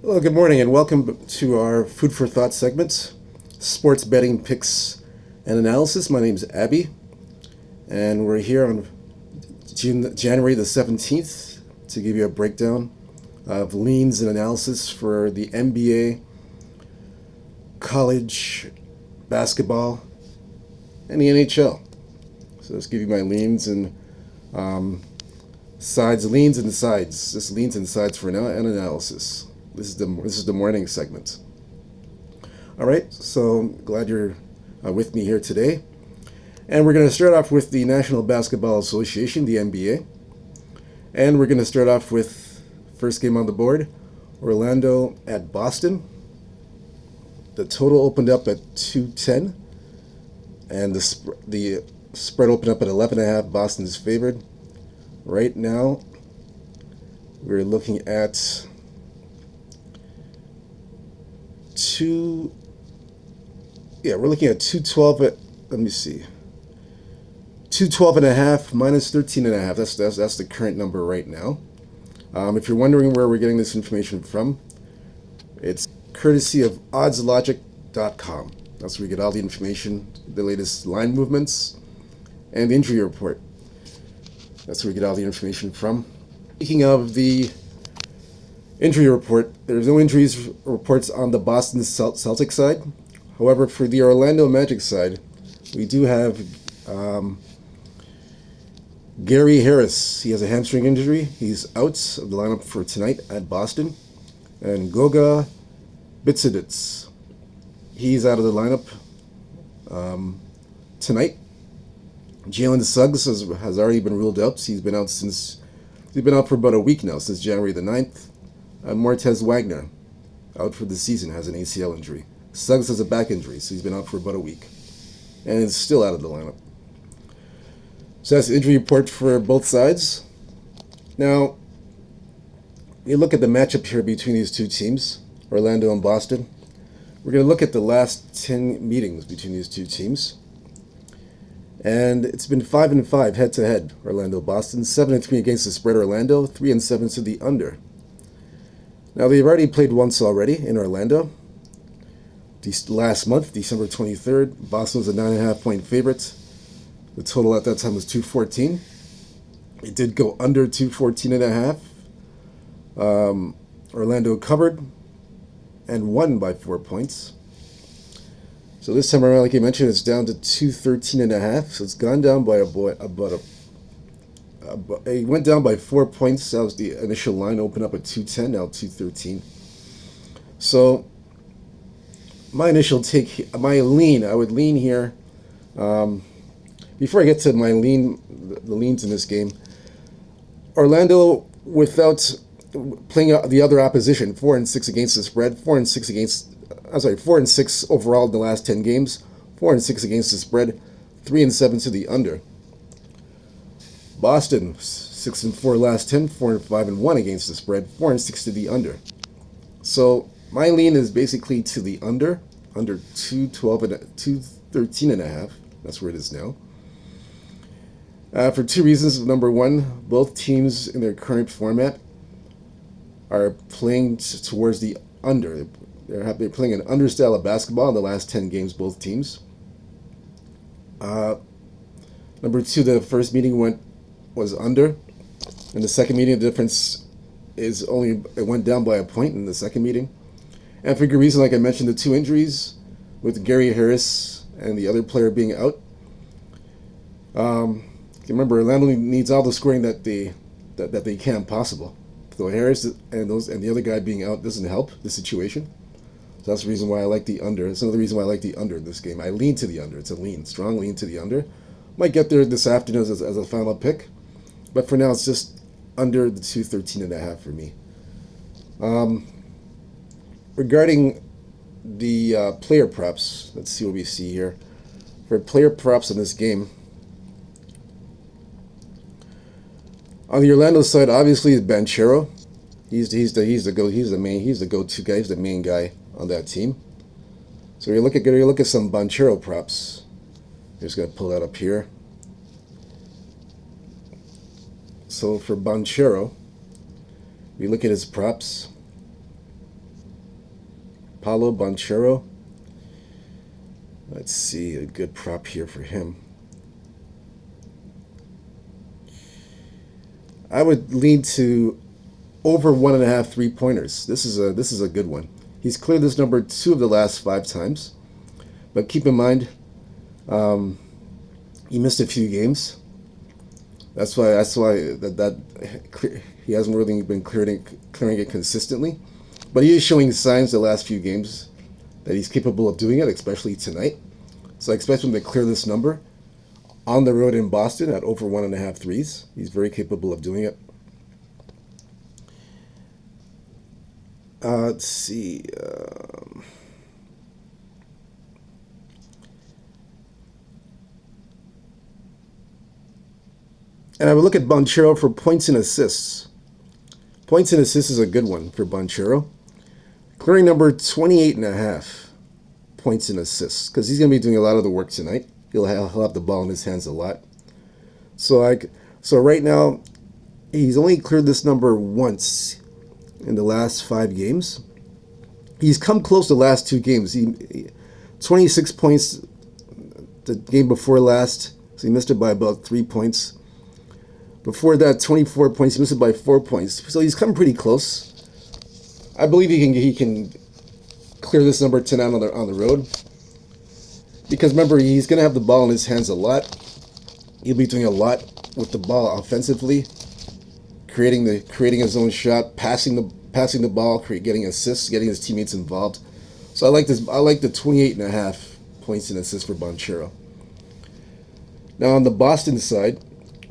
Well, good morning and welcome to our Food for Thought segment, sports betting picks and analysis. My name is Abby, and we're here on January the 17th to give you a breakdown of leans and analysis for the NBA, college basketball, and the NHL. So let's give you my leans and sides, leans and sides. Just leans and sides for now and analysis. This is the morning segment. All right, so glad you're with me here today. And we're going to start off with the National Basketball Association, the NBA. And we're going to start off with first game on the board, Orlando at Boston. The total opened up at 210, and the spread opened up at 11.5. Boston is favored. Right now, we're looking at we're looking at 212 at, let me see, 212 and a half minus 13 and a half. That's the current number right now. If you're wondering where we're getting this information from, it's courtesy of oddslogic.com. That's where we get all the information, the latest line movements, and the injury report. That's where we get all the information from. Speaking of the injury report, there's no injuries reports on the Boston Celtics side. However, for the Orlando Magic side, we do have Gary Harris. He has a hamstring injury. He's out of the lineup for tonight at Boston. And Goga Bitsidis, he's out of the lineup tonight. Jalen Suggs has already been ruled out. He's been out for about a week now, since January the 9th. Moritz Wagner, out for the season, has an ACL injury. Suggs has a back injury, so he's been out for about a week. And is still out of the lineup. So that's the injury report for both sides. Now, you look at the matchup here between these two teams, Orlando and Boston. We're going to look at the last 10 meetings between these two teams. And it's been 5-5 head-to-head, Orlando-Boston. 7-3 against the spread, Orlando. 3-7 to the under. Now, they've already played once already in Orlando. Last month, December 23rd, Boston was a 9.5-point favorite. The total at that time was 214. It did go under 214.5. Orlando covered and won by 4 points. So this time around, like I mentioned, it's down to 213.5. So it's gone down by it went down by 4 points. That was the initial line, opened up at 210, now 213. So my initial take, my lean, I would lean here. Before I get to my the leans in this game, Orlando, without playing the other opposition, 4-6 against the spread, 4-6 overall in the last 10 games, 4-6 against the spread, 3-7 to the under. Boston, 6-4 last 10, 4-5-1 against the spread, 4-6 to the under. So my lean is basically to the under 212 and 213.5. That's where it is now. For two reasons. Number one, both teams in their current format are playing towards the under. They're playing an under style of basketball in the last 10 games, both teams. Number two, the first meeting was under. In the second meeting, the difference it went down by a point in the second meeting. And for good reason, like I mentioned, the two injuries with Gary Harris and the other player being out. Remember, Orlando needs all the scoring that they can possible. So Harris and the other guy being out doesn't help the situation. So that's the reason why I like the under. That's another reason why I like the under in this game. I lean to the under. It's a strong lean to the under. Might get there this afternoon as a final pick, but for now it's just under the 213.5 for me. Regarding the player props, let's see what we see here. For player props in this game, on the Orlando side, obviously is Banchero. He's the go-to guy. He's the main guy on that team. So you look at some Banchero props. I'm just gonna pull that up here. So for Banchero, we look at his props. Paulo Banchero. Let's see, a good prop here for him. I would lean to over 1.5 3-pointers. This is a good one. He's cleared this number 2 of the last 5 times, but keep in mind, he missed a few games. That's why he hasn't really been clearing it consistently. But he is showing signs the last few games that he's capable of doing it, especially tonight. So I expect him to clear this number on the road in Boston at over 1.5 threes. He's very capable of doing it. Let's see. And I would look at Banchero for points and assists. Points and assists is a good one for Banchero. Clearing number 28.5 points and assists, because he's going to be doing a lot of the work tonight. He'll have the ball in his hands a lot. So right now, he's only cleared this number once in the last 5 games. He's come close the last 2 games. He 26 points the game before last, so he missed it by about 3 points. Before that, 24 points. He missed it by 4 points. So he's come pretty close. I believe he can clear this number tonight on the road. Because remember, he's going to have the ball in his hands a lot. He'll be doing a lot with the ball offensively, creating his own shot, passing the ball, getting assists, getting his teammates involved. So I like this. I like the 28.5 points and assists for Banchero. Now on the Boston side,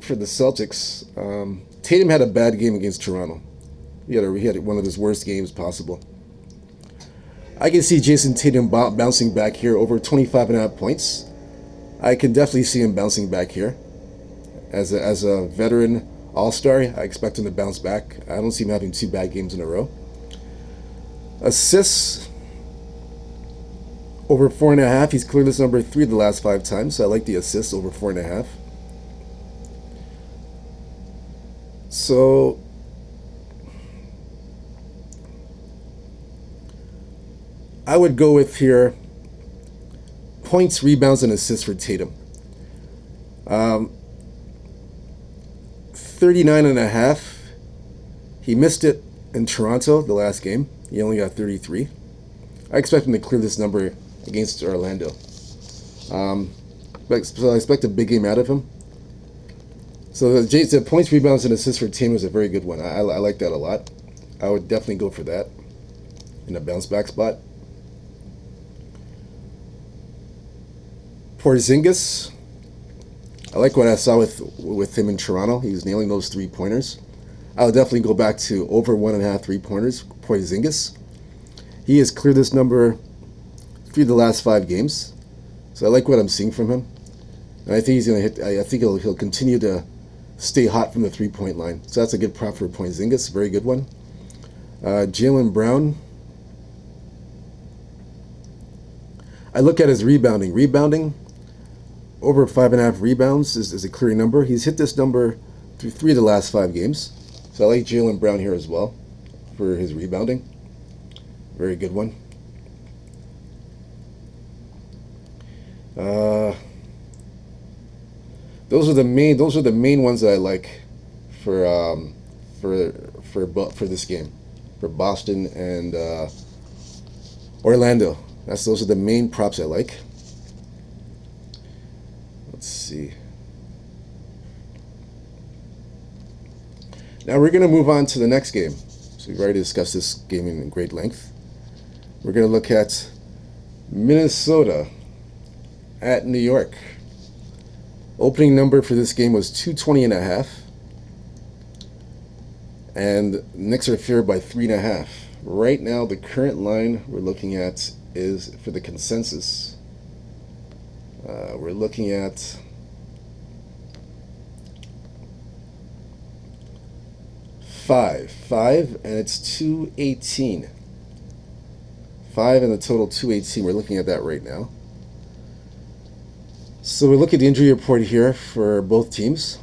for the Celtics, Tatum had a bad game against Toronto. He had one of his worst games possible. I can see Jason Tatum bouncing back here over 25.5 points. I can definitely see him bouncing back here. As a veteran all-star, I expect him to bounce back. I don't see him having 2 bad games in a row. Assists over 4.5. He's cleared this number 3 of the last 5 times, so I like the assists over 4.5. So I would go with here points, rebounds, and assists for Tatum. 39.5. He missed it in Toronto the last game. He only got 33. I expect him to clear this number against Orlando. So I expect a big game out of him. So the points, rebounds, and assists for Tatum is a very good one. I like that a lot. I would definitely go for that in a bounce back spot. Porzingis, I like what I saw with him in Toronto. He was nailing those 3-pointers. I would definitely go back to over 1.5 3-pointers. Porzingis, he has cleared this number 3 of the last 5 games. So I like what I'm seeing from him, and I think he's gonna hit. I think he'll continue to stay hot from the 3-point line. So that's a good prop for Porzingis. Very good one. Jaylen Brown. I look at his rebounding. Rebounding, over 5.5 rebounds is a clear number. He's hit this number through 3 of the last 5 games. So I like Jaylen Brown here as well for his rebounding. Very good one. Those are the main ones that I like for this game, for Boston and Orlando. Those are the main props I like. Let's see. Now we're going to move on to the next game. So we've already discussed this game in great length. We're going to look at Minnesota at New York. Opening number for this game was 220.5. And Knicks are favored by 3.5. Right now, the current line we're looking at is for the consensus. We're looking at five, and it's 218. 5 and the total 218. We're looking at that right now. So we look at the injury report here for both teams.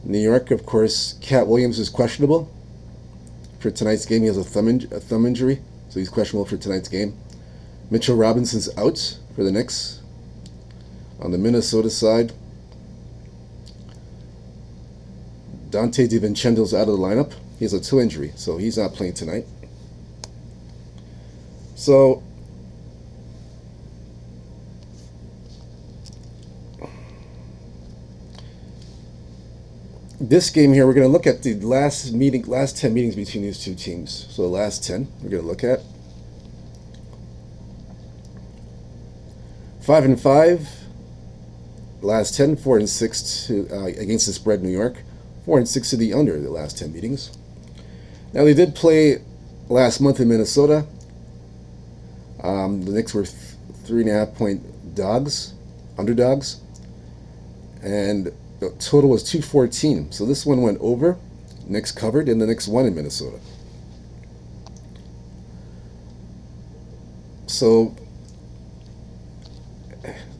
New York, of course, Cat Williams is questionable for tonight's game. He has a thumb injury, so he's questionable for tonight's game. Mitchell Robinson's out for the Knicks. On the Minnesota side, Dante DiVincenzo's out of the lineup. He has a toe injury, so he's not playing tonight. So this game here, we're going to look at the last 10 meetings between these two teams. So the last 10 we're going to look at. 5-5. Last 10, 4-6 against the spread. New York, 4-6 to the under the last 10 meetings. Now they did play last month in Minnesota. The Knicks were 3.5-point underdogs, and the total was 214. So this one went over. Knicks covered, and the Knicks won in Minnesota. So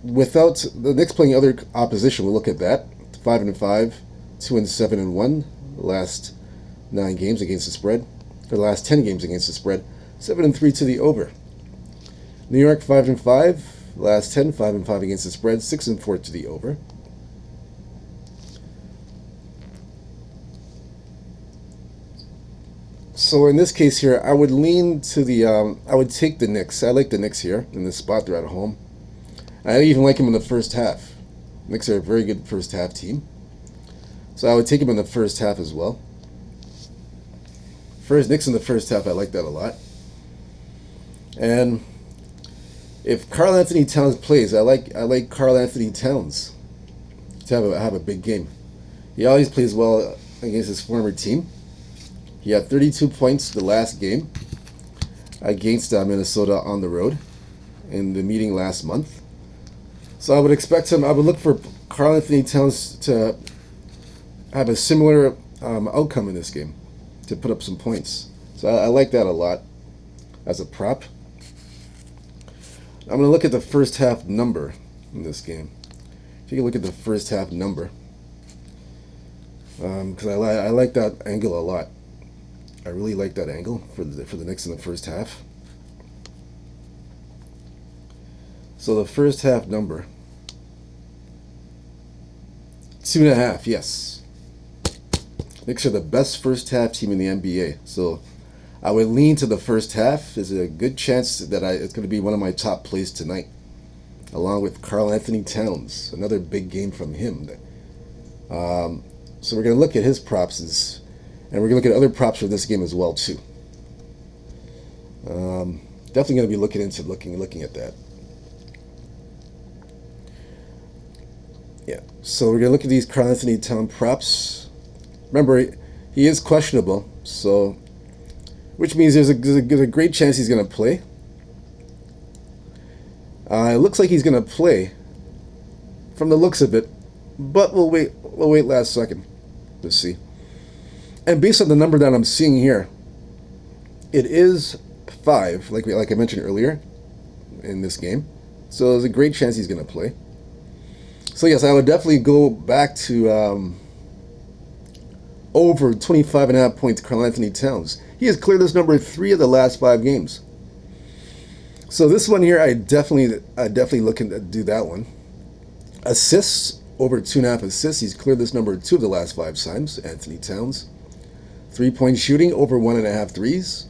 without the Knicks playing other opposition, we'll look at that. 5-5, 2-7-1. The last 9 games against the spread, or the last 10 games against the spread. 7-3 to the over. New York 5-5. Last 10, 5-5 against the spread. 6-4 to the over. So in this case here, I would lean to the. I would take the Knicks. I like the Knicks here in this spot. They're at home. I even like them in the first half. Knicks are a very good first half team. So I would take them in the first half as well. Knicks in the first half, I like that a lot. And if Karl Anthony Towns plays, I like Karl Anthony Towns to have a big game. He always plays well against his former team. He had 32 points the last game against Minnesota on the road in the meeting last month. So I would expect him. I would look for Karl Anthony Towns to have a similar outcome in this game, to put up some points. So I like that a lot as a prop. I'm going to look at the first half number in this game. Take a look at the first half number, because I like that angle a lot. I really like that angle for the Knicks in the first half. So the first half number, 2.5. Yes, Knicks are the best first half team in the NBA. So I would lean to the first half. There's a good chance that it's going to be one of my top plays tonight, along with Karl Anthony Towns. Another big game from him. So we're going to look at his props, and we're going to look at other props for this game as well too. Definitely going to be looking at that. Yeah. So we're going to look at these Karl Anthony Towns props. Remember, he is questionable, so which means there's a great chance he's going to play. It looks like he's going to play from the looks of it, but we'll wait last second to see. And based on the number that I'm seeing here, it is 5, like I mentioned earlier in this game. So there's a great chance he's going to play. So yes, I would definitely go back to over 25.5 points Karl Anthony Towns. He has cleared this number 3 of the last 5 games. So this one here, I definitely looking to do that one. Assists, over 2.5 assists. He's cleared this number 2 of the last 5 times, Anthony Towns. 3-point shooting, over 1.5 threes.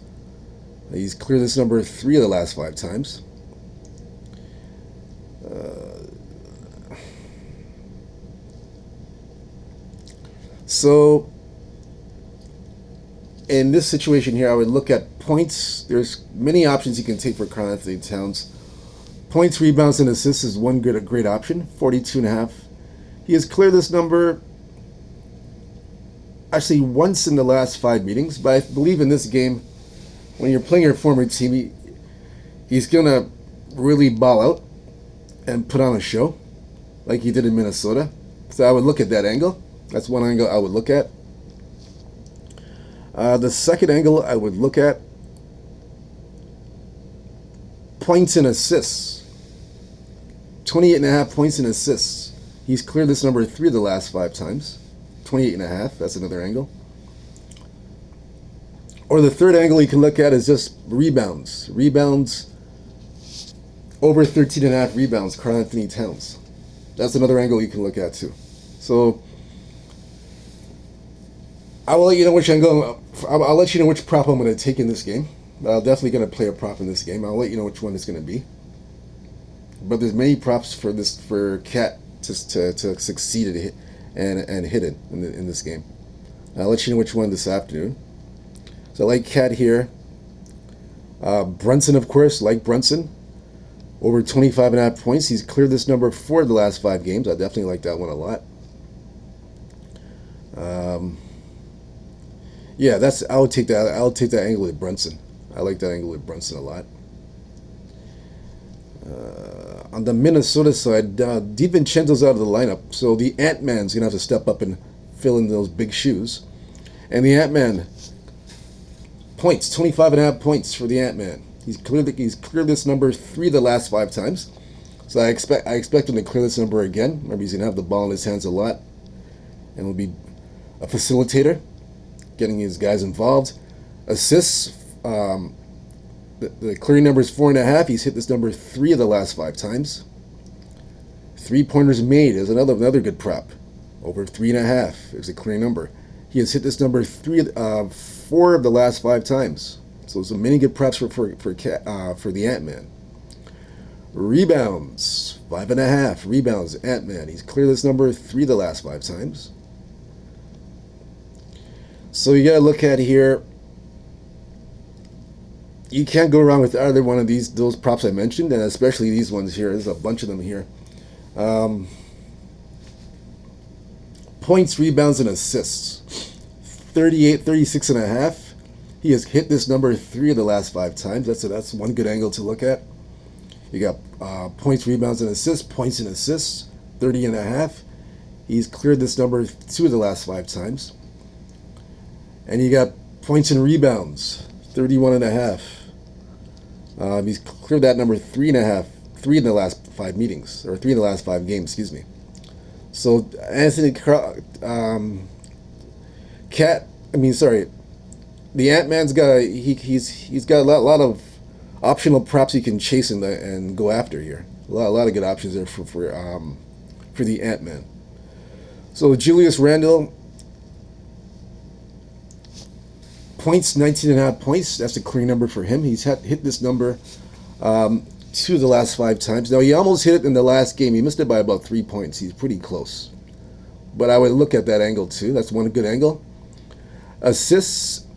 He's cleared this number 3 of the last 5 times. So in this situation here, I would look at points. There's many options you can take for Karl Anthony Towns. Points, rebounds, and assists is one great option, 42.5. He has cleared this number actually once in the last 5 meetings, but I believe in this game, when you're playing your former team, he's going to really ball out and put on a show like he did in Minnesota. So I would look at that angle. That's one angle I would look at. The second angle I would look at, points and assists. 28.5 points and assists. He's cleared this number 3 of the last 5 times. 28.5, that's another angle. Or the third angle you can look at is just rebounds. Rebounds over 13.5 rebounds, Karl-Anthony Towns. That's another angle you can look at too. So I will let you know which angle. I'll let you know which prop I'm going to take in this game. I'm definitely going to play a prop in this game. I'll let you know which one it's going to be. But there's many props for Cat to succeed and hit it in this game. I'll let you know which one this afternoon. So I like Cat here. Brunson, of course, like Brunson. Over 25.5 points. He's cleared this number 4 of the last 5 games. I definitely like that one a lot. Yeah, I would take that. I'll take that angle with Brunson. I like that angle with Brunson a lot. On the Minnesota side, DiVincenzo's out of the lineup, so the Ant-Man's gonna have to step up and fill in those big shoes. And the Ant-Man points, 25.5 points for the Ant-Man. He's cleared this number 3 of the last 5 times. So I expect him to clear this number again. Remember, he's gonna have the ball in his hands a lot, and will be a facilitator, getting his guys involved. Assists, the clearing number is 4.5. He's hit this number 3 of the last 5 times. 3-pointers made is another good prop. Over 3.5 is a clearing number. He has hit this number 4 of the last 5 times. So some many good props for the Ant-Man. Rebounds, 5.5 rebounds. Ant-Man. He's cleared this number 3 of the last 5 times. So you gotta look at here. You can't go wrong with either one of those props I mentioned, and especially these ones here. There's a bunch of them here. Points, rebounds, and assists. 36.5. He has hit this number 3 of the last 5 times. That's one good angle to look at. You got points, rebounds, and assists. Points and assists, 30.5. He's cleared this number 2 of the last 5 times. And you got points and rebounds, 31.5. He's cleared that number 3.5, 3 in the last 5 meetings, or 3 in the last 5 games, excuse me. So the Ant-Man's got he's got a lot of optional props he can chase and go after here. A lot of good options there for the Ant-Man. So Julius Randle. Points, 19.5 points. That's a clear number for him. He's hit this number 2 of the last 5 times. Now, he almost hit it in the last game. He missed it by about 3 points. He's pretty close. But I would look at that angle, too. That's one good angle. Assists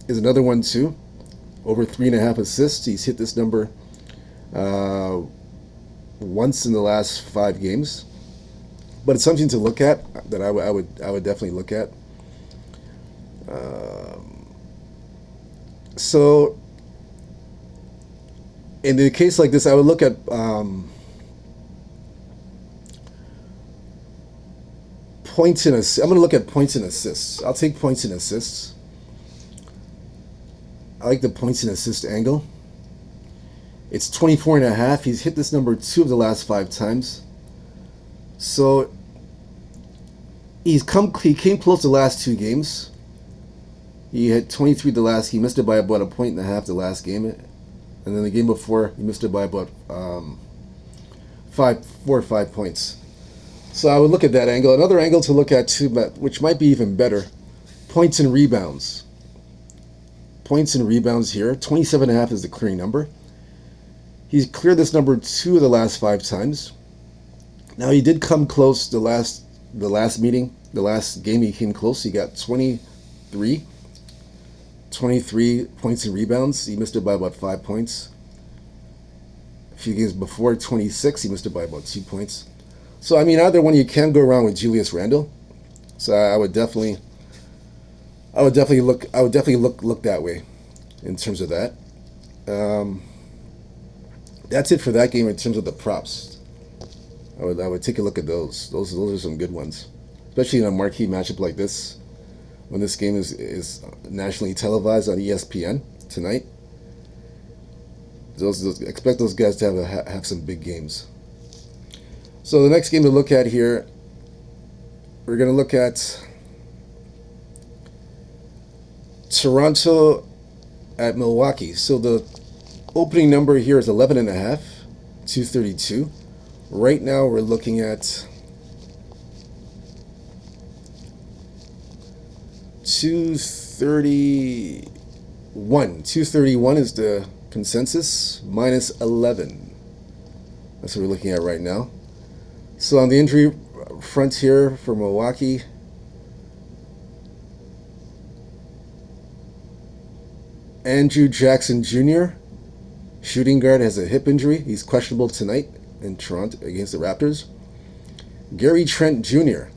is another one, too. Over 3.5 assists. He's hit this number once in the last 5 games. But it's something to look at that I would definitely look at. So, in a case like this, I would look at points and assists. I'm going to look at points and assists. I'll take points and assists. I like the points and assist angle. It's 24.5. He's hit this number 2 of the last 5 times. So, he came close the last 2 games. He had 23 the last. He missed it by about 1.5 points the last game, and then the game before he missed it by about 4 or 5 points. So I would look at that angle. Another angle to look at too, but which might be even better, points and rebounds. Points and rebounds here. 27.5 is the clearing number. He's cleared this number 2 of the last 5 times. Now he did come close the last meeting, the last game he came close. He got 23 points and rebounds. He missed it by about 5 points. A few games before, 26. He missed it by about 2 points. So I mean, either one you can go around with Julius Randle. So I would definitely look that way in terms of that. That's it for that game in terms of the props. I would take a look at those. Those are some good ones, especially in a marquee matchup like this. When this game is nationally televised on ESPN tonight, expect those guys to have some big games. So the next game to look at here, we're going to look at Toronto at Milwaukee. So the opening number here is 11.5, 232. Right now we're looking at 231. 231 is the consensus, minus 11. That's what we're looking at right now. So on the injury front here for Milwaukee, Andrew Jackson Jr., shooting guard, has a hip injury. He's questionable tonight in Toronto against the Raptors. Gary Trent Jr.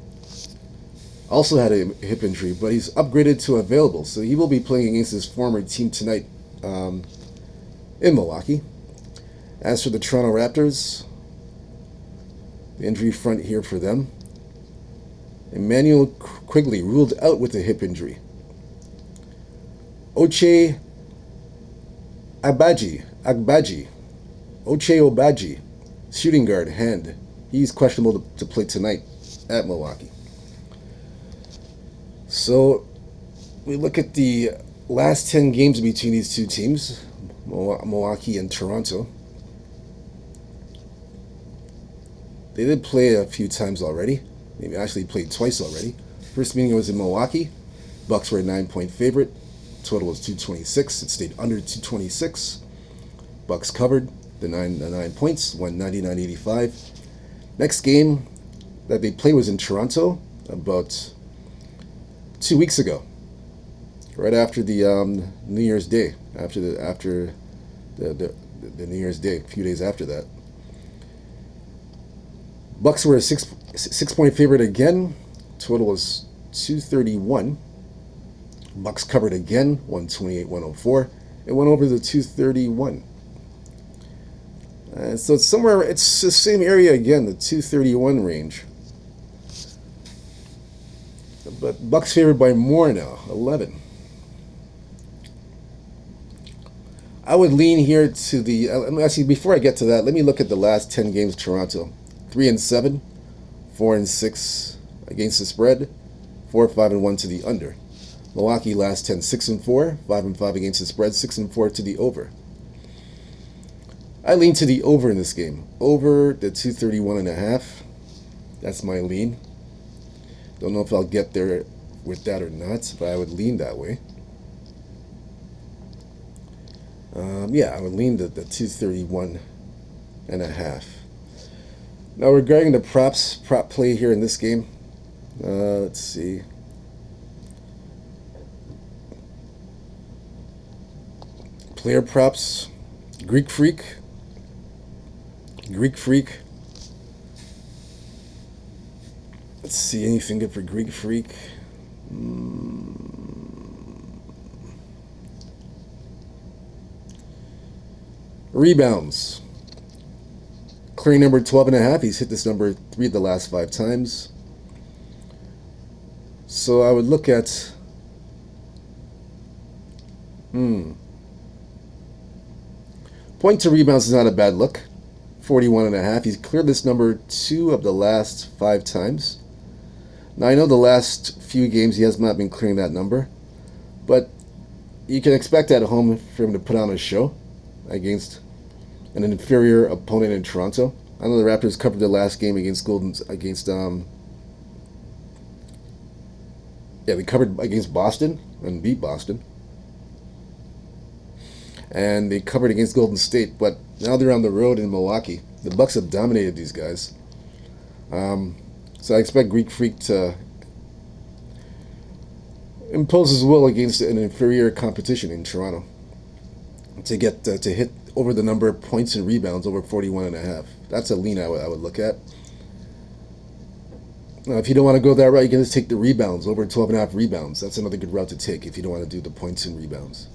also had a hip injury, but he's upgraded to available, so he will be playing against his former team tonight in Milwaukee. As for the Toronto Raptors, the injury front here for them, Emmanuel Quigley ruled out with a hip injury. Ochai Agbaji, Ochai Agbaji, shooting guard, hand. He's questionable to play tonight at Milwaukee. So we look at the last 10 games between these two teams, Milwaukee and Toronto. They did play a few times already. They actually played twice already. First meeting was in Milwaukee. Bucks were a 9-point favorite. Total was 226. It stayed under 226. Bucks covered the 9 points, won 99-85. Next game that they played was in Toronto about 2 weeks ago, right after the New Year's Day. After the New Year's Day, a few days after that. Bucks were a 6-point favorite again. Total was 231. Bucks covered again, 128-104. It went over the 231. So it's somewhere, it's the same area again, the 231 range. But Bucks favored by more now, 11. I would lean here to the, actually before I get to that, let me look at the last 10 games of Toronto. 3-7, 4-6 against the spread, 4-5-1 to the under. Milwaukee last 10, 6-4, 5-5 against the spread, 6-4 to the over. I lean to the over in this game. Over the 231.5. That's my lean. Don't know if I'll get there with that or not, but I would lean that way. Yeah, I would lean the 231.5. Now regarding the prop play here in this game, let's see. Player props, Greek Freak. Let's see, anything good for Greek Freak? Rebounds. Clearing number 12.5. He's hit this number 3 of the last 5 times. So I would look at point to rebounds is not a bad look. 41.5. He's cleared this number 2 of the last 5 times. Now I know the last few games he has not been clearing that number, but you can expect at home for him to put on a show against an inferior opponent in Toronto. I know the Raptors covered their last game against they covered against Boston and beat Boston. And they covered against Golden State, but now they're on the road in Milwaukee. The Bucks have dominated these guys. So I expect Greek Freak to impose his will against an inferior competition in Toronto to get to hit over the number of points and rebounds over 41.5. That's a lean I would look at. Now, if you don't want to go that route, you can just take the rebounds, over 12.5 rebounds. That's another good route to take if you don't want to do the points and rebounds.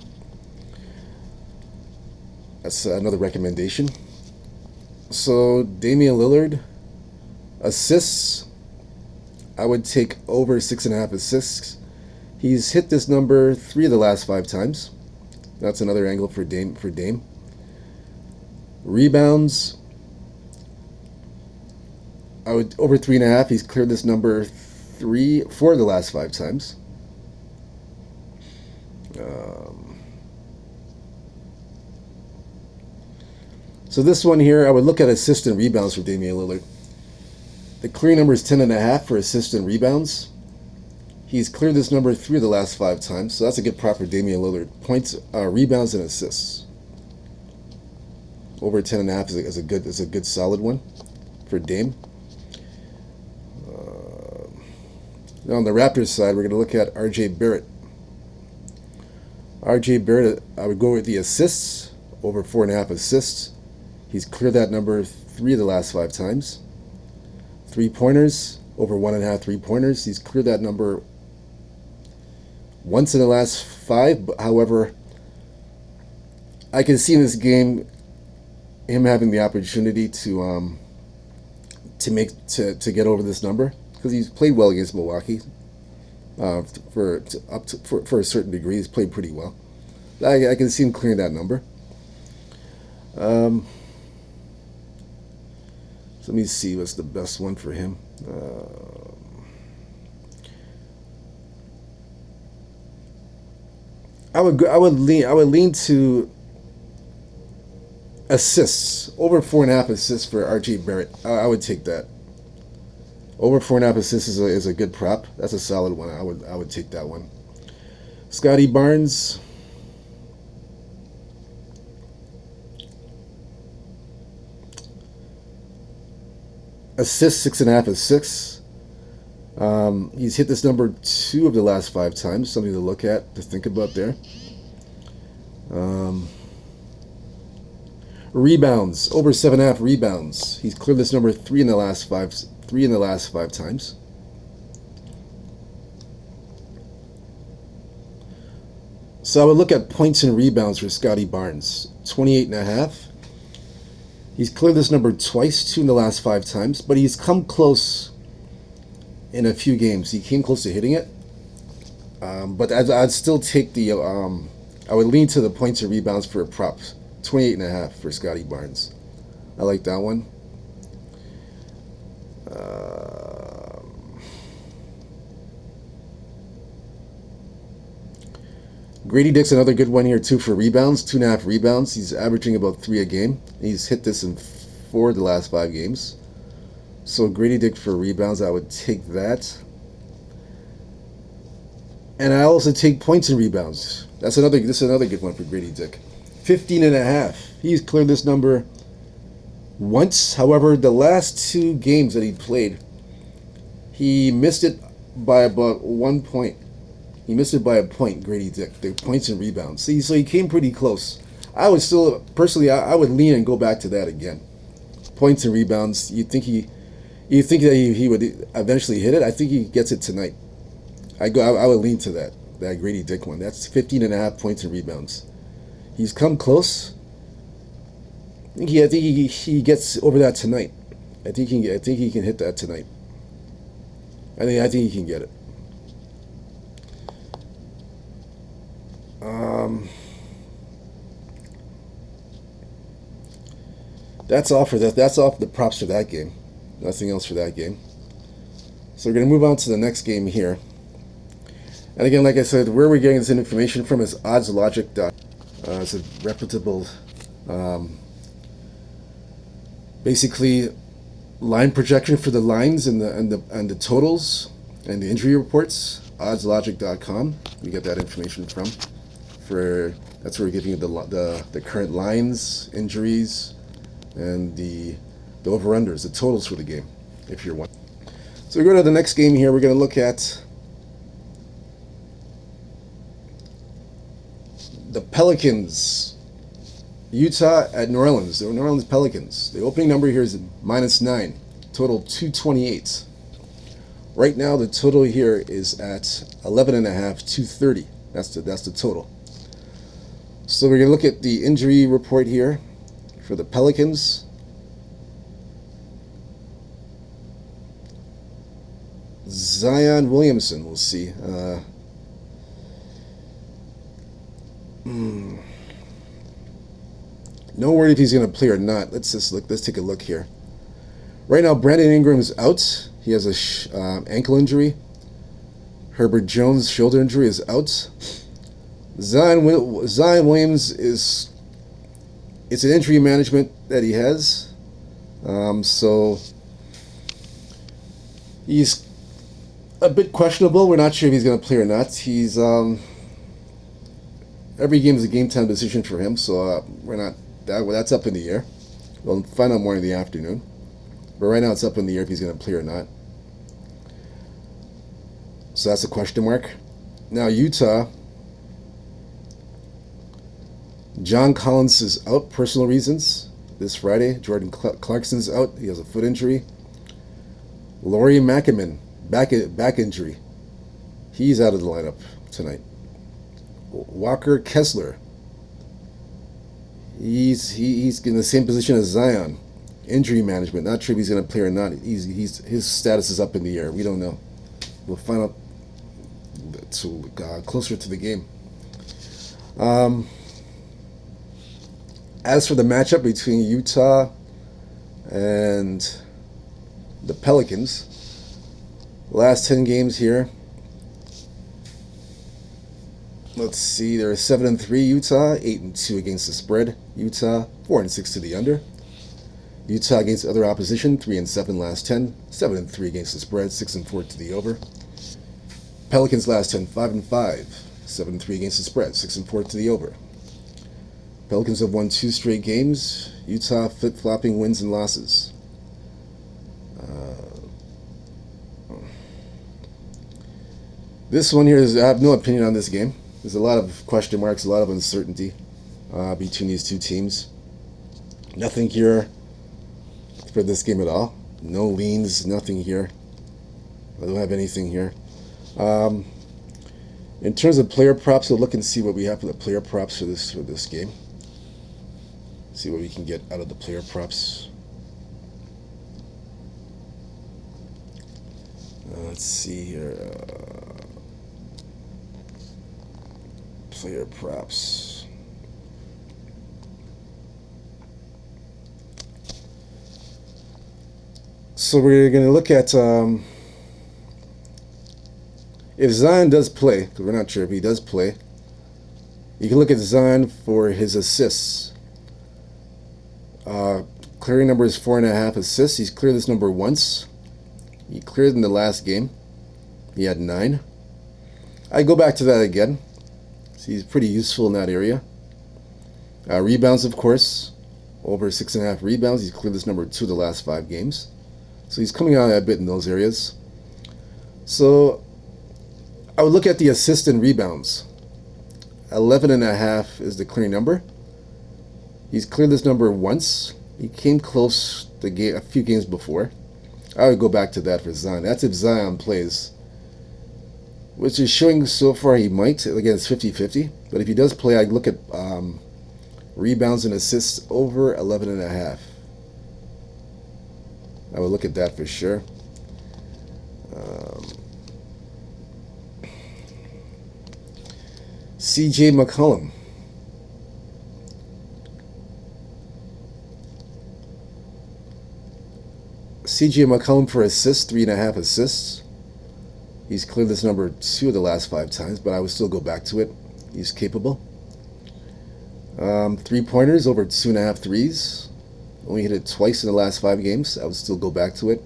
That's another recommendation. So Damian Lillard, assists, I would take over 6.5 assists. He's hit this number 3 of the last 5 times. That's another angle for Dame. Rebounds, I would over 3.5. He's cleared this number 4 of the last 5 times. So this one here, I would look at assists and rebounds for Damian Lillard. The clear number is 10.5 for assists and rebounds. He's cleared this number 3 of the last 5 times, so that's a good prop for Damian Lillard. Points, rebounds, and assists. Over 10.5 is a good solid one for Dame. Now on the Raptors side, we're going to look at R.J. Barrett. R.J. Barrett, I would go with the assists, over 4.5 assists. He's cleared that number 3 of the last 5 times. 3-pointers, over 1.5 3-pointers. He's cleared that number once in the last 5. But however, I can see in this game him having the opportunity to get over this number, because he's played well against Milwaukee. For a certain degree, he's played pretty well. I can see him clearing that number. So let me see what's the best one for him. I would lean to assists, over 4.5 assists for R.J. Barrett. I would take that. Over 4.5 assists is a good prop. That's a solid one. I would take that one. Scotty Barnes. Assists, 6.5 assists. He's hit this number 2 of the last 5 times. Something to look at, to think about there. Rebounds, over 7.5 rebounds. He's cleared this number 3 in the last 5 times. So I would look at points and rebounds for Scotty Barnes. 28.5. He's cleared this number twice, 2 in the last 5 times, but he's come close in a few games. He came close to hitting it, but I'd still take the. I would lean to the points and rebounds for a prop. 28.5 for Scotty Barnes. I like that one. Grady Dick's another good one here too for rebounds. 2.5 rebounds. He's averaging about 3 a game. He's hit this in 4 of the last 5 games. So Grady Dick for rebounds, I would take that. And I also take points and rebounds. This is another good one for Grady Dick. 15.5. He's cleared this number once. However, the last 2 games that he played, he missed it by about 1 point. He missed it by a point, Grady Dick. The points and rebounds. See, so he came pretty close. I would still, personally, I would lean and go back to that again. Points and rebounds. You think that he would eventually hit it? I think he gets it tonight. I would lean to that Grady Dick one. That's 15.5 points and rebounds. He's come close. I think he gets over that tonight. I think he can hit that tonight. I think he can get it. That's all for that. That's all for the props for that game. Nothing else for that game. So we're going to move on to the next game here. And again, like I said, where we're getting this information from is oddslogic. It's a reputable, basically, line projection for the lines and the totals and the injury reports. Oddslogic.com. We get that information from. That's where we're giving you the current lines, injuries, and the over-unders, the totals for the game, if you're one. So we go to the next game here. We're going to look at the Pelicans, Utah at New Orleans. The New Orleans Pelicans. The opening number here is -9, total 228. Right now, the total here is at 11.5, 230. That's the total. So we're going to look at the injury report here for the Pelicans. Zion Williamson, we'll see. No word if he's going to play or not. Let's take a look here. Right now, Brandon Ingram is out. He has a ankle injury. Herbert Jones' shoulder injury is out. Zion Williams is It's an injury management that he has. So he's a bit questionable. We're not sure if he's going to play or not. He's every game is a game time decision for him, so we're not that's up in the air. We'll find out more in the afternoon. But right now it's up in the air if he's going to play or not. So that's a question mark. Now Utah, John Collins is out, personal reasons, this Friday. Jordan Clarkson's out. He has a foot injury. Lauri Markkanen, back injury. He's out of the lineup tonight. Walker Kessler. He's in the same position as Zion. Injury management. Not sure if he's going to play or not. His status is up in the air. We don't know. We'll find out closer to the game. As for the matchup between Utah and the Pelicans, last 10 games here. Let's see, they're 7-3 Utah, 8-2 against the spread. Utah 4-6 to the under. Utah against other opposition, 3-7 last 10, 7-3 against the spread, 6-4 to the over. Pelicans last 10, 5-5, 7-3 against the spread, 6-4 to the over. Pelicans have won 2 straight games. Utah flip-flopping wins and losses. This one here I have no opinion on this game. There's a lot of question marks, a lot of uncertainty between these two teams. Nothing here for this game at all. No leans, nothing here. I don't have anything here. In terms of player props, we'll look and see what we have for the player props for this game. See what we can get out of the player props. Let's see here. Player props. So we're going to look at if Zion does play, because we're not sure if he does play. You can look at Zion for his assists. Clearing number is 4.5 assists. He's cleared this number once. He cleared in the last game. He had 9. I go back to that again. So he's pretty useful in that area. Rebounds, of course. Over 6.5 rebounds. He's cleared this number 2 the last 5 games. So he's coming out a bit in those areas. So I would look at the assists and rebounds. 11.5 is the clearing number. He's cleared this number once. He came close a few games before. I would go back to that for Zion. That's if Zion plays. Which is showing so far he might. Again, it's 50-50. But if he does play, I'd look at rebounds and assists over 11.5. I would look at that for sure. C.J. McCollum. C.J. McCollum for assists, 3.5 assists. He's cleared this number 2 of the last 5 times, but I would still go back to it. He's capable. 3-pointers, over 2.5 threes. Only hit it twice in the last 5 games. I would still go back to it.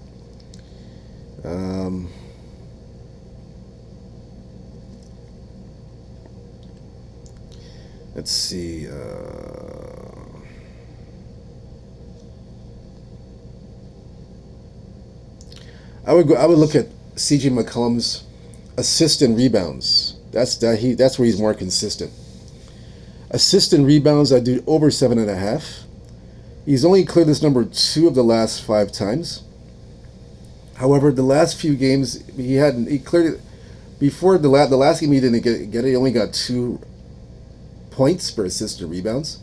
Let's see. I would look at C.J. McCollum's assists and rebounds. That's where he's more consistent. Assists and rebounds, I do over 7.5. He's only cleared this number 2 of the last 5 times. However, the last few games he cleared it before the last game he didn't get it. He only got 2 points for assists and rebounds.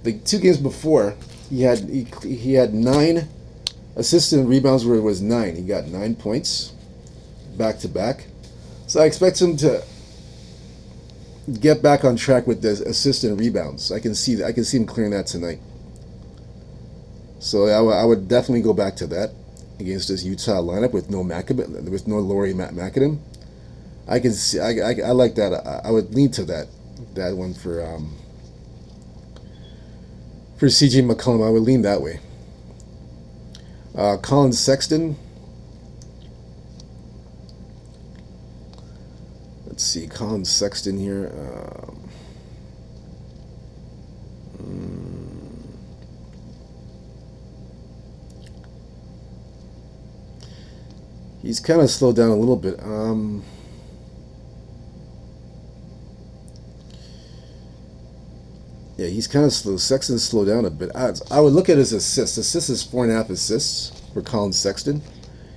The 2 games before he had 9 assists and rebounds where it was 9. He got 9 points back to back. So I expect him to get back on track with the assists and rebounds. I can see that. I can see him clearing that tonight. So I would definitely go back to that against this Utah lineup with no Lauri Markkanen. I can see. I like that. I would lean to that one for For CJ McCollum, I would lean that way. Colin Sexton. Let's see, Colin Sexton here. He's kind of slowed down a little bit. Yeah, he's kind of slow. Sexton's slowed down a bit. I would look at his assists. Assists is 4.5 assists for Colin Sexton.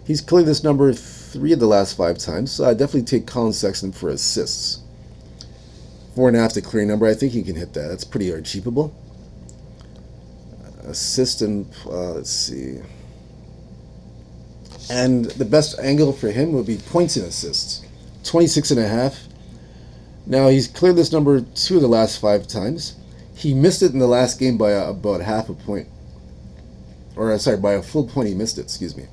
He's cleared this number 3 of the last 5 times, so I definitely take Colin Sexton for assists. 4.5 to clear number. I think he can hit that. That's pretty achievable. Assist and let's see. And the best angle for him would be points and assists. 26.5. Now he's cleared this number 2 of the last 5 times. He missed it in the last game by about half a point. Or sorry, by a full point he missed it, excuse me.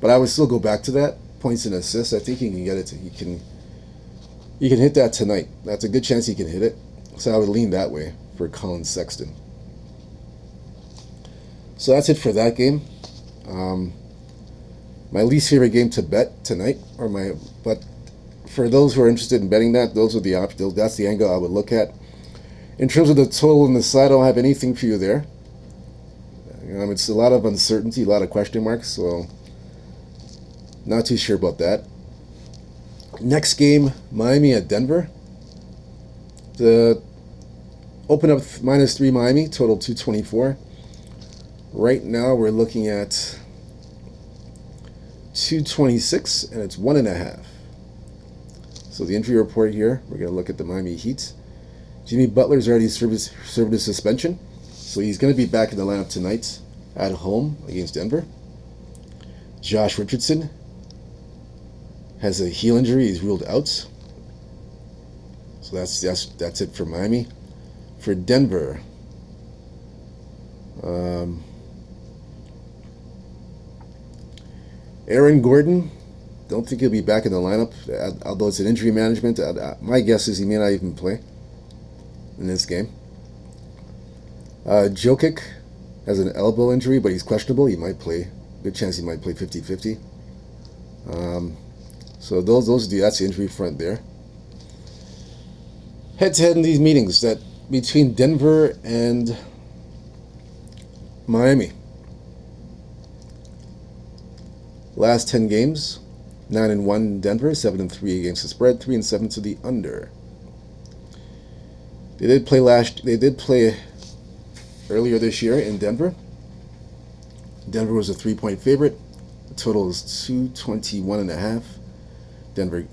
But I would still go back to that. Points and assists. I think he can get it. He can hit that tonight. That's a good chance he can hit it. So I would lean that way for Colin Sexton. So that's it for that game. My least favorite game to bet tonight, but for those who are interested in betting that, those are the options. That's the angle I would look at. In terms of the total on the side, I don't have anything for you there. It's a lot of uncertainty, a lot of question marks, so not too sure about that. Next game, Miami at Denver. The open up -3 Miami, total 224. Right now we're looking at 226, and it's 1.5. So the injury report here, we're going to look at the Miami Heat. Jimmy Butler's already served his suspension, so he's going to be back in the lineup tonight at home against Denver. Josh Richardson has a heel injury; he's ruled out. So that's it for Miami. For Denver, Aaron Gordon, don't think he'll be back in the lineup, although it's an injury management. My guess is he may not even play in this game. Jokic has an elbow injury, but he's questionable. He might play. Good chance he might play 50-50. So that's the injury front there. Head-to-head in these meetings between Denver and Miami. Last 10 games, 9-1 Denver, 7-3 against the spread, 3-7 to the under. They did play earlier this year in Denver. Denver was a 3-point favorite. The total is 221.5. Denver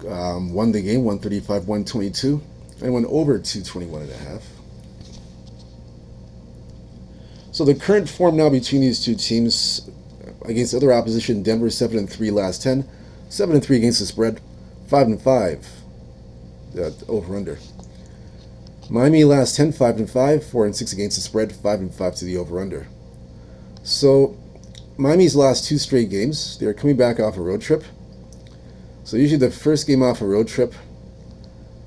won the game, 135-122, and went over 221.5. So the current form now between these two teams against other opposition: Denver 7-3 last 10, 7-3 against the spread, 5-5 over under. Miami last 10, 5-5, 4-6 against the spread, 5-5 to the over under. So Miami's last 2 straight games, they're coming back off a road trip. So usually the first game off a road trip,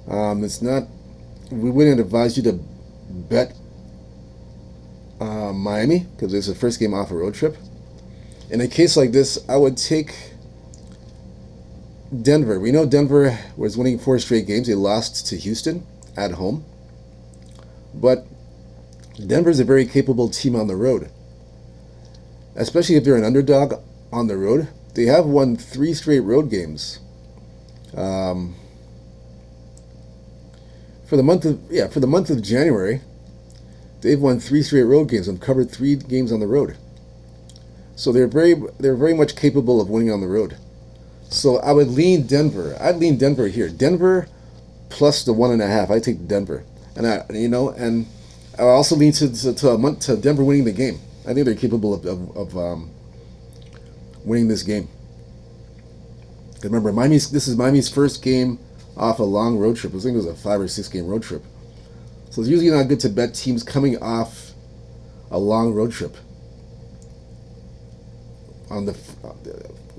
we wouldn't advise you to bet Miami because it's the first game off a road trip. In a case like this, I would take Denver. We know Denver was winning 4 straight games. They lost to Houston at home. But Denver's a very capable team on the road, especially if they're an underdog on the road. They have won 3 straight road games. For the month of January, they've won 3 straight road games and covered 3 games on the road. So they're very much capable of winning on the road. So I would lean Denver. I'd lean Denver here. Denver plus the 1.5. I take Denver, and I also lean to Denver winning the game. I think they're capable of winning this game. Remember, this is Miami's first game off a long road trip. I think it was a 5 or 6 game road trip. So it's usually not good to bet teams coming off a long road trip.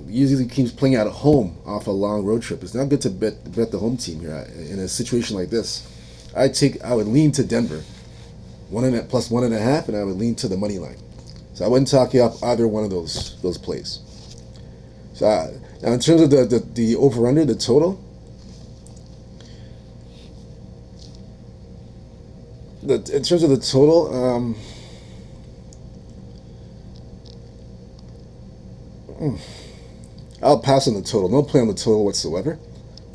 Usually teams playing at home off a long road trip. It's not good to bet the home team here in a situation like this. I would lean to Denver. plus 1.5, and I would lean to the money line. So I wouldn't talk you off either one of those plays. So now in terms of the over under the total, in terms of the total, I'll pass on the total. No play on the total whatsoever.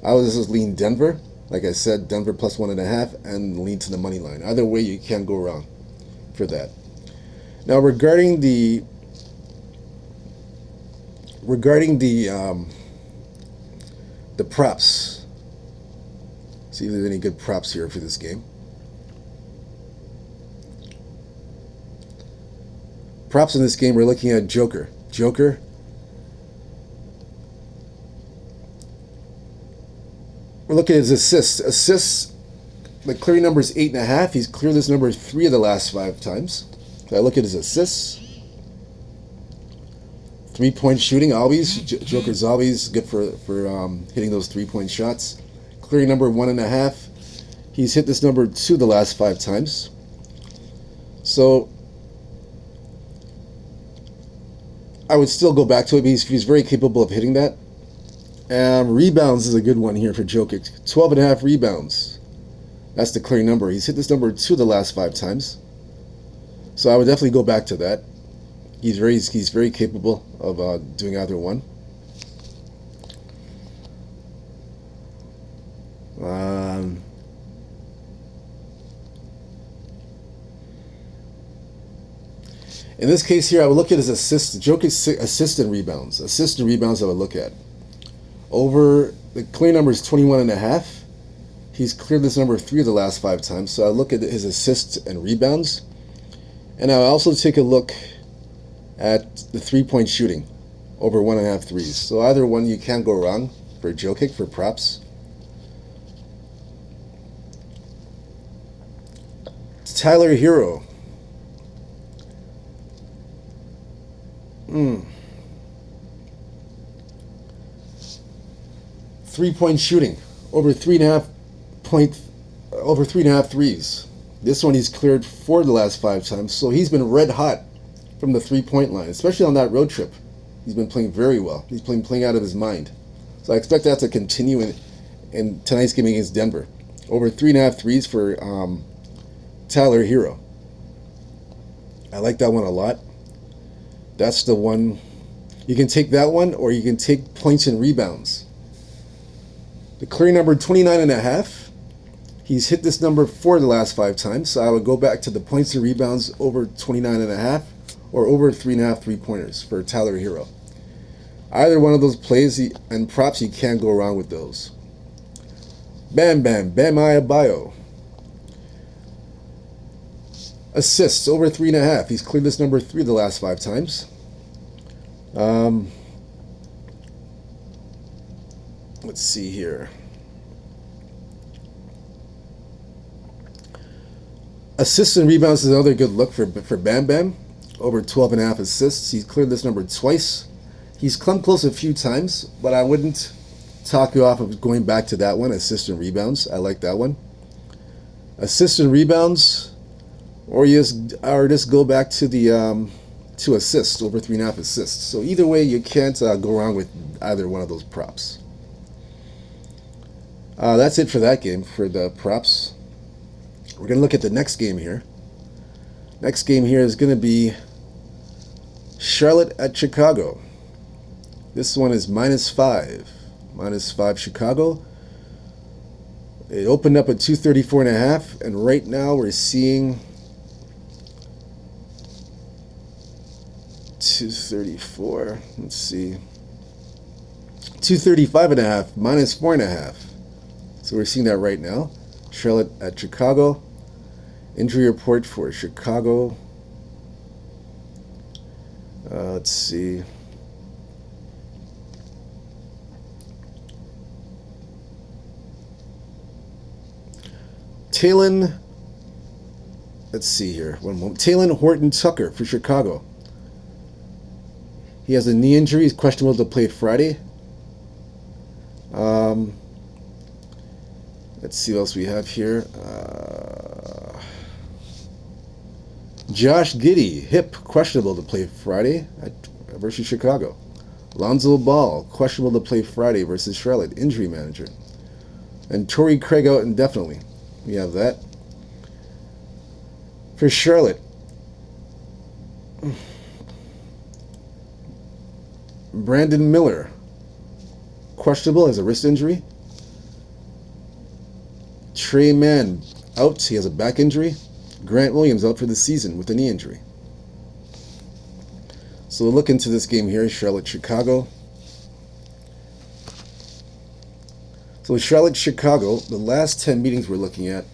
I would just lean Denver. Like I said, Denver plus 1.5, and lean to the money line. Either way, you can't go wrong for that. Now regarding the props, see if there's any good props here for this game. Props in this game, we're looking at Joker. We're looking at his assists. Assists, the clearing number is 8.5. He's cleared this number 3 of the last 5 times. So I look at his assists. 3-point shooting, always. Joker's always good for hitting those 3-point shots. Clearing number 1.5. He's hit this number 2 the last 5 times. So I would still go back to it. He's very capable of hitting that. Rebounds is a good one here for Jokic. 12.5 rebounds. That's the clearing number. He's hit this number 2 the last 5 times. So I would definitely go back to that. He's very capable of doing either one. In this case here, I would look at his assists. Jokic's assist and rebounds. Assist and rebounds I would look at. Over the clear number is 21.5. He's cleared this number 3 of the last 5 times. So I look at his assists and rebounds, and I'll also take a look at the 3-point shooting, over 1.5 threes. So either one you can't go wrong for Jokic for props. Tyler Hero. 3-point shooting, over 3.5 threes. This one he's cleared 4 of the last 5 times, so he's been red hot from the 3-point line, especially on that road trip. He's been playing very well. He's playing out of his mind. So I expect that to continue in tonight's game against Denver. Over 3.5 threes for Tyler Hero. I like that one a lot. That's the one. You can take that one, or you can take points and rebounds. The clearing number 29.5. He's hit this number 4 of the last 5 times, so I would go back to the points and rebounds over 29.5, or over 3.5 3-pointers for Tyler Hero. Either one of those plays and props, you can't go wrong with those. Bam Adebayo. Assists, over 3.5. He's cleared this number 3 of the last 5 times. Let's see here. Assists and rebounds is another good look for Bam Bam. Over 12.5 assists. He's cleared this number twice. He's come close a few times, but I wouldn't talk you off of going back to that one. Assists and rebounds. I like that one. Assists and rebounds, or just go back to the to assists, over 3.5 assists. So either way, you can't go wrong with either one of those props. That's it for that game, for the props. We're going to look at the next game here. Next game here is going to be Charlotte at Chicago. This one is -5. -5 Chicago. It opened up at 234.5, and right now we're seeing 234. Let's see. 235.5, -4.5. So we're seeing that right now. Charlotte at Chicago. Injury report for Chicago. Let's see. Talen. Let's see here. One moment. Talen Horton-Tucker for Chicago. He has a knee injury. He's questionable to play Friday. Let's see what else we have here. Josh Giddey, hip, questionable to play Friday versus Chicago. Lonzo Ball, questionable to play Friday versus Charlotte, injury manager. And Torrey Craig out indefinitely. We have that. For Charlotte, Brandon Miller, questionable, has a wrist injury. Trey Mann, out, he has a back injury. Grant Williams out for the season with a knee injury. So we'll look into this game here, Charlotte-Chicago. So Charlotte-Chicago, the last 10 meetings we're looking at,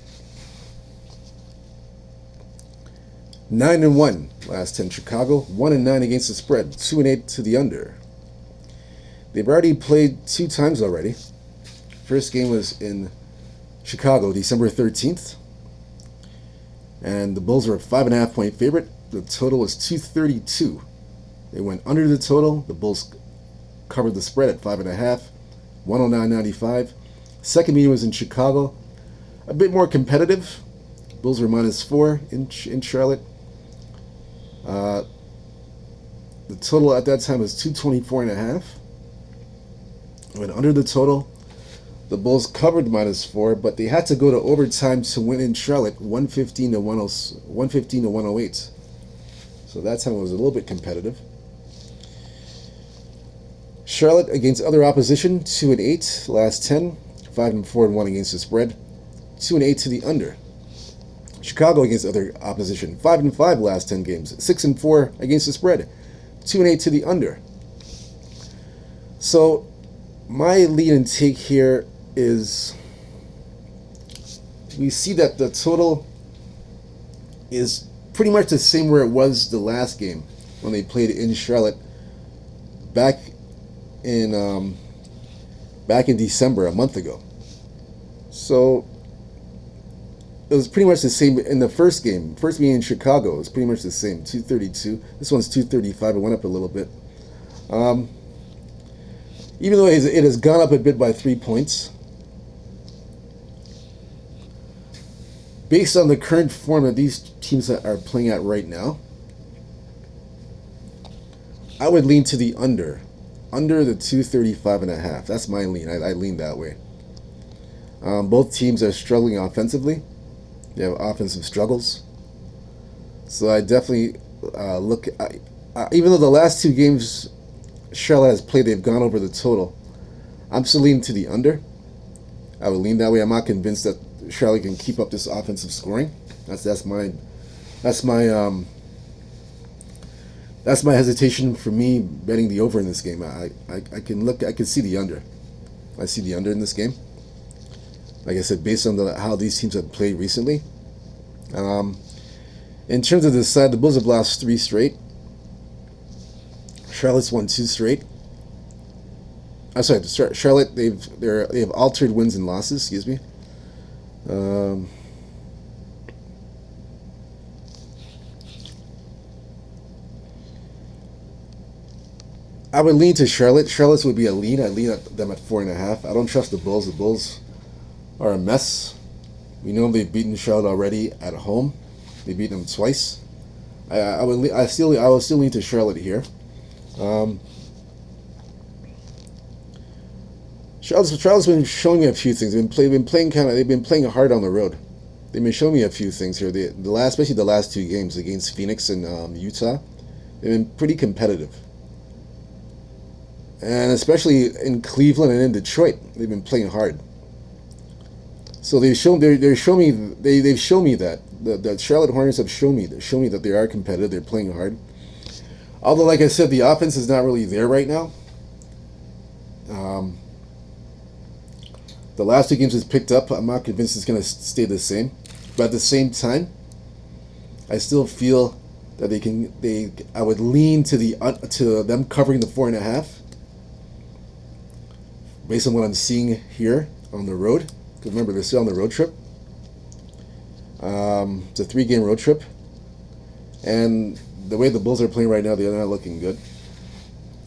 9-1 last 10 Chicago, 1-9 against the spread, 2-8 to the under. They've already played 2 times already. First game was in Chicago, December 13th. And the Bulls were a 5.5 point favorite. The total was 232. They went under the total. The Bulls covered the spread at 5.5, 109.95. Second meeting was in Chicago. A bit more competitive. Bulls were -4 in Charlotte. The total at that time was 224.5. Went under the total. The Bulls covered -4, but they had to go to overtime to win in Charlotte, 115 to 108. So that time it was a little bit competitive. Charlotte against other opposition, 2-8 last 10, 5-4-1 against the spread, 2-8 to the under. Chicago against other opposition, 5-5 last 10 games, 6-4 against the spread, 2-8 to the under. So my lead and take here is we see that the total is pretty much the same where it was the last game when they played in Charlotte back in December, a month ago. So it was pretty much the same in the first game. First meeting in Chicago, it was pretty much the same, 232. This one's 235. It went up a little bit. Even though it has gone up a bit by 3 points, based on the current form that these teams are playing at right now, I would lean to the under the 235.5. That's my lean. I lean that way. Both teams are struggling offensively. They have offensive struggles. So I definitely look. Even though the last 2 games Charlotte has played, they've gone over the total. I'm still leaning to the under. I would lean that way. I'm not convinced that Charlotte can keep up this offensive scoring. That's my hesitation for me betting the over in this game. I can see the under. I see the under in this game. Like I said, based on how these teams have played recently. In terms of this side, the Bulls have lost 3 straight. Charlotte's won 2 straight. I'm sorry, Charlotte. They have altered wins and losses. Excuse me. I would lean to Charlotte. Charlotte's would be a lean. I lean at them at 4.5. I don't trust the Bulls. The Bulls are a mess. We know they've beaten Charlotte already at home. They beat them twice. I will still lean to Charlotte here. Charlotte's been showing me a few things. They've been playing hard on the road. They've been showing me a few things here. Especially the last 2 games against Phoenix and Utah, they've been pretty competitive. And especially in Cleveland and in Detroit, they've been playing hard. So they've shown me that the Charlotte Hornets have shown me that they are competitive. They're playing hard. Although, like I said, the offense is not really there right now. The last 2 games has picked up. I'm not convinced it's going to stay the same. But at the same time, I still feel that I would lean to them covering the 4.5. Based on what I'm seeing here on the road. Because remember, they're still on the road trip. It's a 3-game road trip. And the way the Bulls are playing right now, they're not looking good.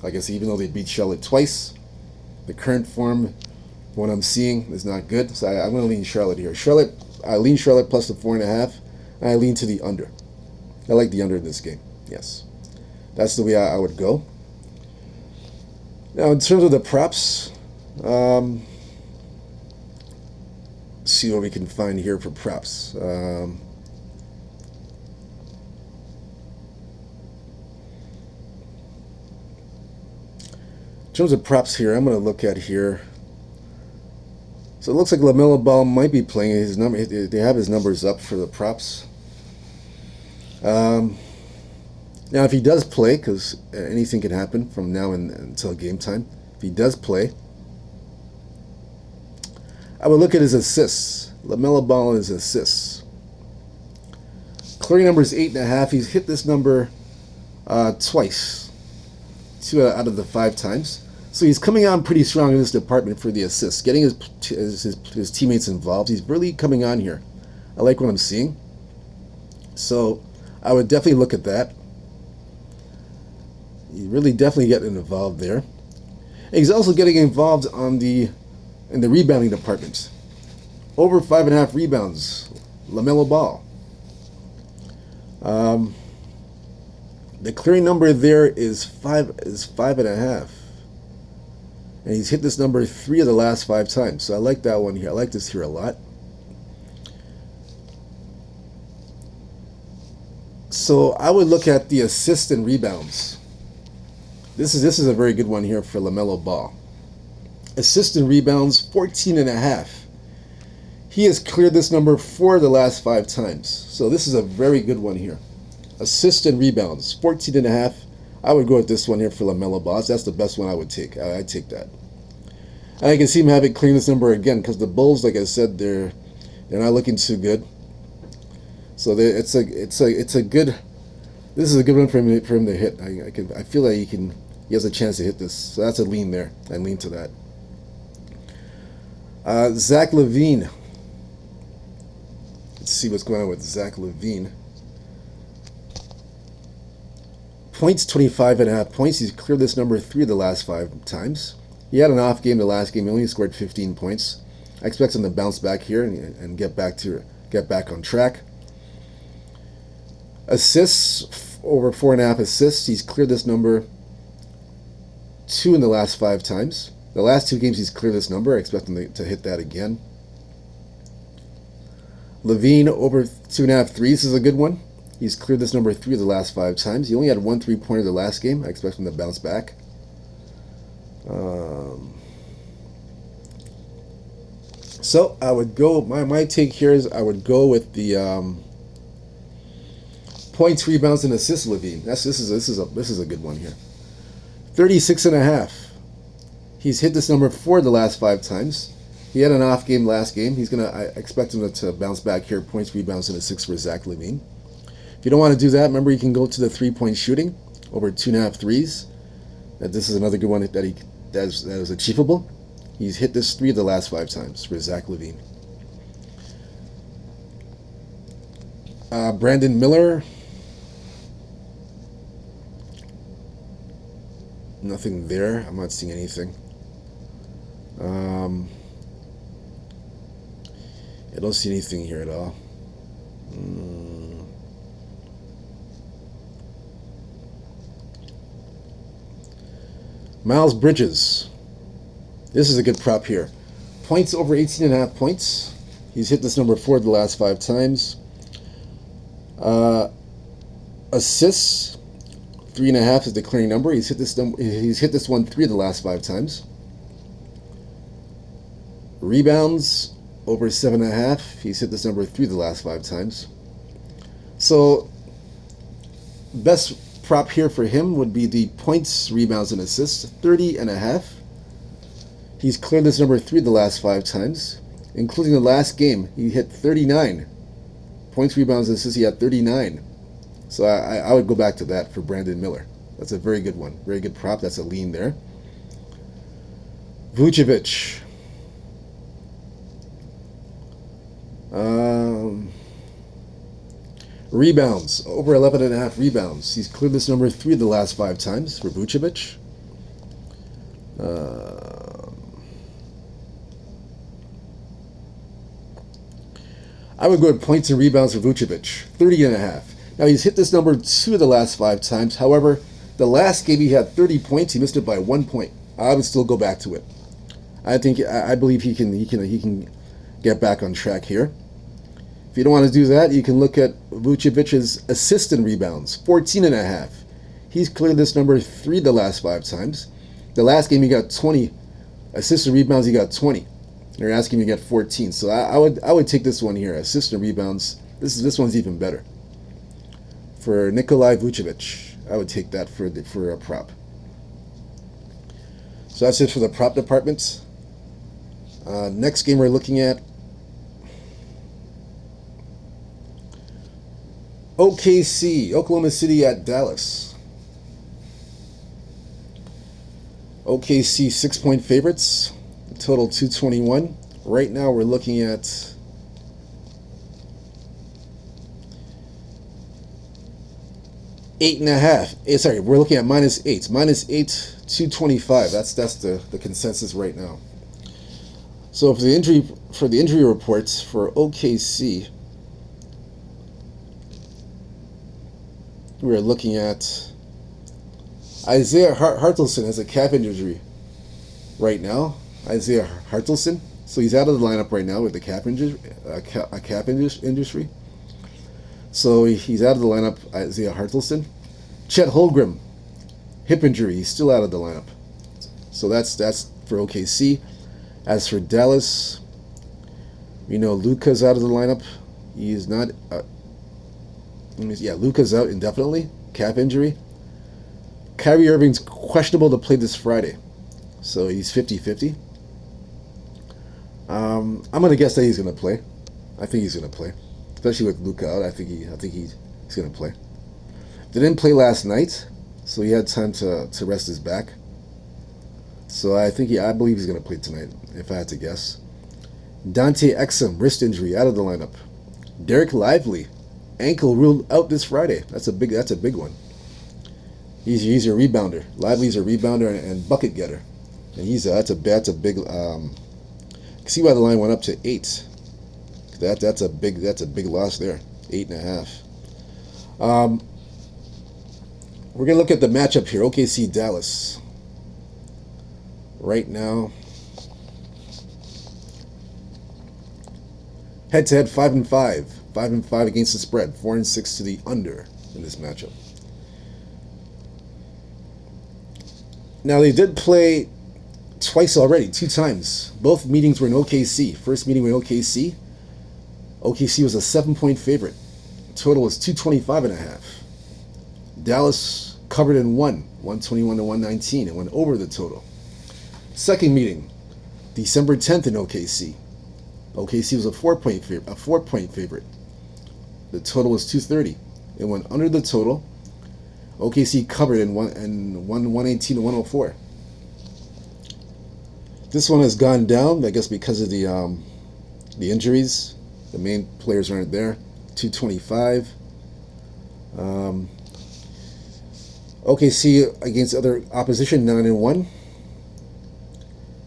Like I said, even though they beat Charlotte twice, the current form, what I'm seeing, is not good. So I'm going to lean Charlotte here. I lean Charlotte plus the 4.5, and I lean to the under. I like the under in this game. Yes, that's the way I would go. Now, in terms of the props, see what we can find here for props. In terms of props here, I'm going to look at here. So it looks like LaMelo Ball might be playing his number. They have his numbers up for the props. Now, if he does play, because anything can happen from now until game time, if he does play, I would look at his assists. LaMelo Ball and his assists. Clearing number is 8.5. He's hit this number twice, 2 out of the 5 times. So he's coming on pretty strong in this department for the assists, getting his teammates involved. He's really coming on here. I like what I'm seeing. So I would definitely look at that. He's really definitely getting involved there. And he's also getting involved in the rebounding department. Over 5.5 rebounds, LaMelo Ball. The clearing number there is 5.5. And he's hit this number 3 of the last 5 times. So I like that one here. I like this here a lot. So I would look at the assists and rebounds. This is a very good one here for LaMelo Ball. Assists and rebounds, 14.5. He has cleared this number 4 of the last 5 times. So this is a very good one here. Assists and rebounds, 14.5. I would go with this one here for LaMelo Ball. That's the best one I would take. I'd take that. And I can see him having clean this number again because the Bulls, like I said, they're not looking too good. So it's a good. This is a good one for him to hit. I feel like he has a chance to hit this. So that's a lean there. I lean to that. Zach LaVine. Let's see what's going on with Zach LaVine. Points, 25.5 points. He's cleared this number 3 of the last 5 times. He had an off game the last game. He only scored 15 points. I expect him to bounce back here and get back on track. Assists, over 4.5 assists. He's cleared this number 2 in the last 5 times. The last 2 games he's cleared this number. I expect him to hit that again. LaVine, over 2.5 threes is a good one. He's cleared this number 3 of the last 5 times. He only had 1 3-pointer the last game. I expect him to bounce back. So I would go. My take here is I would go with the points, rebounds, and assists. LaVine. This is a good one here. 36.5. He's hit this number 4 of the last 5 times. He had an off game last game. I expect him to bounce back here. Points, rebounds, and assists for Zach LaVine. If you don't want to do that, remember you can go to the 3-point shooting, over 2.5 threes. This is another good one that is achievable. He's hit this 3 of the last 5 times for Zach LaVine. Brandon Miller. Nothing there. I'm not seeing anything. I don't see anything here at all. Miles Bridges. This is a good prop here. Points, over 18.5 points. He's hit this number 4 of the last 5 times. Assists, 3.5 is the clearing number. He's hit this one 3 of the last 5 times. Rebounds, over 7.5. He's hit this number 3 of the last 5 times. So, best prop here for him would be the points, rebounds, and assists, 30.5. He's cleared this number 3 of the last 5 times, including the last game. He hit 39. Points, rebounds, and assists, he had 39. So I would go back to that for Brandon Miller. That's a very good one. Very good prop. That's a lean there. Vucevic. Rebounds, over 11.5 rebounds. He's cleared this number 3 of the last 5 times for Vucevic. I would go with points and rebounds for Vucevic, 30.5. Now he's hit this number 2 of the last 5 times. However, the last game he had 30 points. He missed it by 1 point. I would still go back to it. I believe he can get back on track here. If you don't want to do that, you can look at Vucevic's assists and rebounds, 14.5. He's cleared this number 3 the last 5 times. The last game he got 20 assists and rebounds. He got 20. They're asking him to get 14. So I would take this one here, assists and rebounds. This one's even better for Nikolai Vucevic. I would take that for a prop. So that's it for the prop department. Next game we're looking at OKC, Oklahoma City at Dallas. OKC 6-point favorites, total 221. Right now we're looking at -8.5. Sorry, we're looking at -8. -8, 225. That's the consensus right now. So for the injury reports for OKC, we're looking at Isaiah Hartelson has a calf injury right now. Isaiah Hartelson, so he's out of the lineup right now with the calf injury. So he's out of the lineup. Isaiah Hartelson, Chet Holmgren, hip injury. He's still out of the lineup. So that's for OKC. As for Dallas, we know Luka's out of the lineup. He is not. Luka's out indefinitely. Calf injury. Kyrie Irving's questionable to play this Friday, so he's 50-50. I'm gonna guess that he's gonna play. I think he's gonna play, especially with Luka out. I think he's gonna play. Didn't play last night, so he had time to rest his back. So I believe he's gonna play tonight, if I had to guess. Dante Exum, wrist injury, out of the lineup. Derek Lively, ankle ruled out this Friday. That's a big one. He's a rebounder. Lively's a rebounder and bucket getter, and that's a big. You can see why the line went up to 8. That's a big loss there. 8.5. We're gonna look at the matchup here. OKC Dallas. Right now, head-to-head 5-5. 5-5 against the spread. 4-6 to the under in this matchup. Now they did play twice already, 2 times. Both meetings were in OKC. First meeting were in OKC. OKC was a 7-point favorite. Total was 225.5. Dallas covered and won, 121 to 119, and went over the total. Second meeting, December 10th in OKC. OKC was a 4-point favorite. The total was 230. It went under the total. OKC covered and won 118 to 104. This one has gone down, I guess, because of the injuries. The main players aren't there. 225. OKC against other opposition 9-1,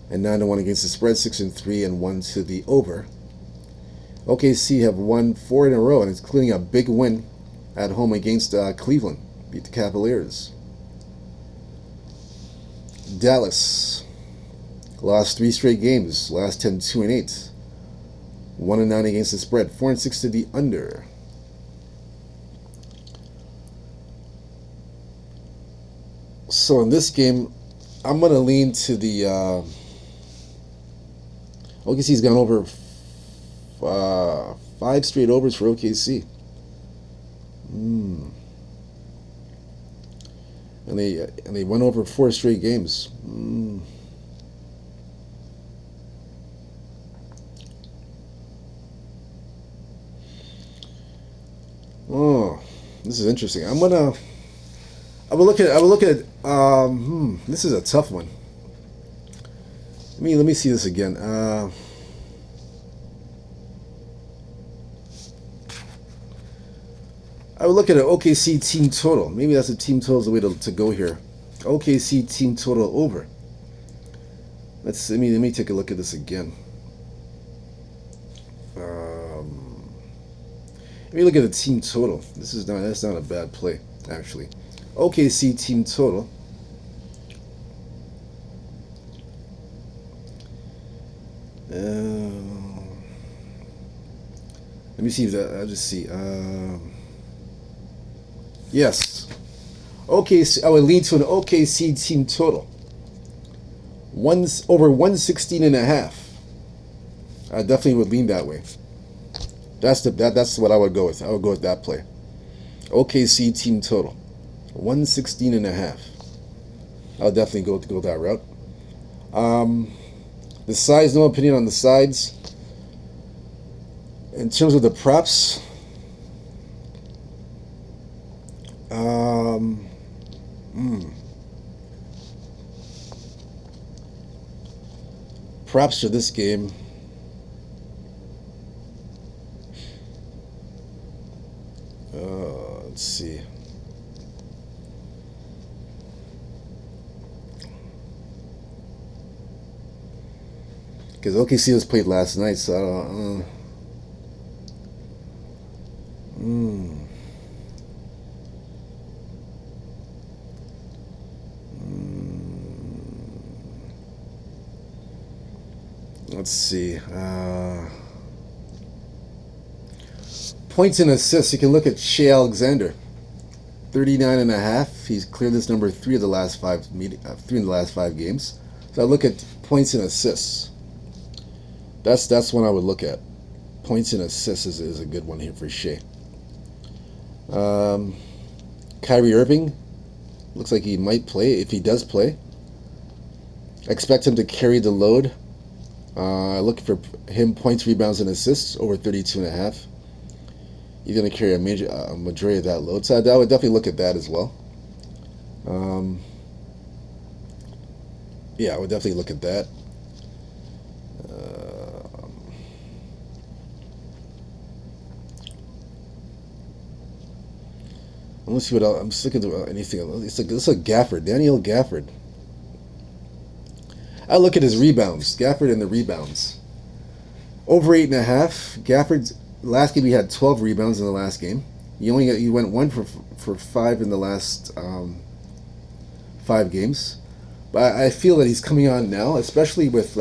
and 9-1 against the spread, 6-3, and 1 to the over. OKC have won 4 in a row, and it's including a big win at home against Cleveland. Beat the Cavaliers. Dallas lost 3 straight games. Last 10, 2-8. 1-9 against the spread. 4-6 to the under. So in this game, I'm gonna lean to the. OKC's gone over 5 straight overs for OKC. And they went over 4 straight games. Oh, this is interesting. I will look at. This is a tough one. Let me see this again. I would look at an OKC team total. Maybe that's a team total is the way to go here. OKC team total over. Let me take a look at this again. Let me look at the team total. That's not a bad play, actually. OKC team total. Let me see if that. I'll just see. Yes. OKC. I would lead to an OKC team total. Over 116 and a half. I definitely would lean that way. That's what I would go with. I would go with that play. OKC team total. 116 and a half. I'll definitely go that route. The sides, no opinion on the sides. In terms of the props, props for this game. Let's see. Because OKC was played last night, so I don't. Let's see. Points and assists. You can look at Shea Alexander. 39 and a half. He's cleared this number three in the last five games. So I look at points and assists. That's one I would look at. Points and assists is a good one here for Shea. Kyrie Irving looks like he might play. If he does play, I expect him to carry the load. Looking for him points, rebounds, and assists over 32 and a half. He's going to carry a majority of that load. So I would definitely look at that as well. Yeah, I would definitely look at that. Let's see what else. I'm sick of anything. It's like Gafford, Daniel Gafford. I look at his rebounds. Gafford and the rebounds. Over 8.5. Gafford's last game he had 12 rebounds in the last game. He went 1 for 5 in the last 5 games. But I feel that he's coming on now, especially with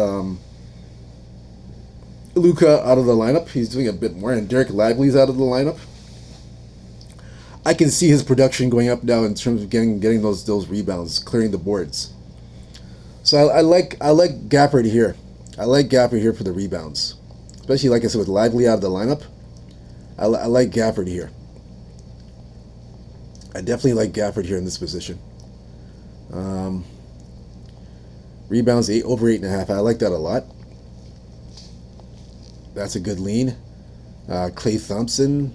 Luka out of the lineup. He's doing a bit more, and Derek Lively's out of the lineup. I can see his production going up now in terms of getting those rebounds, clearing the boards. So I like Gafford here. I like Gafford here for the rebounds, especially like I said with Lively out of the lineup. I like Gafford here. I definitely like Gafford here in this position. Rebounds over 8.5. I like that a lot. That's a good lean. Klay Thompson.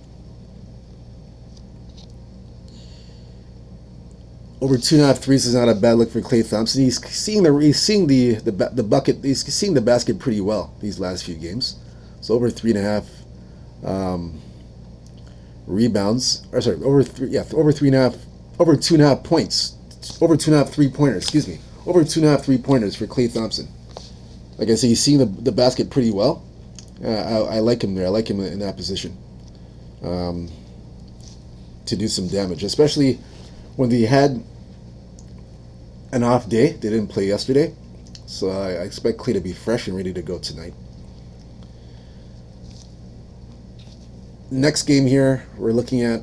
Over 2.5 threes is not a bad look for Klay Thompson. He's seeing the bucket. He's seeing the basket pretty well these last few games. So over 3.5 rebounds. Or sorry, over 2.5 points. Over 2.5 3-pointers. Excuse me. Over 2.5 3-pointers for Klay Thompson. Like I said, he's seeing the basket pretty well. I like him there. I like him in that position to do some damage, especially when they had an off day. They didn't play yesterday, so I expect Klay to be fresh and ready to go tonight. Next game here, we're looking at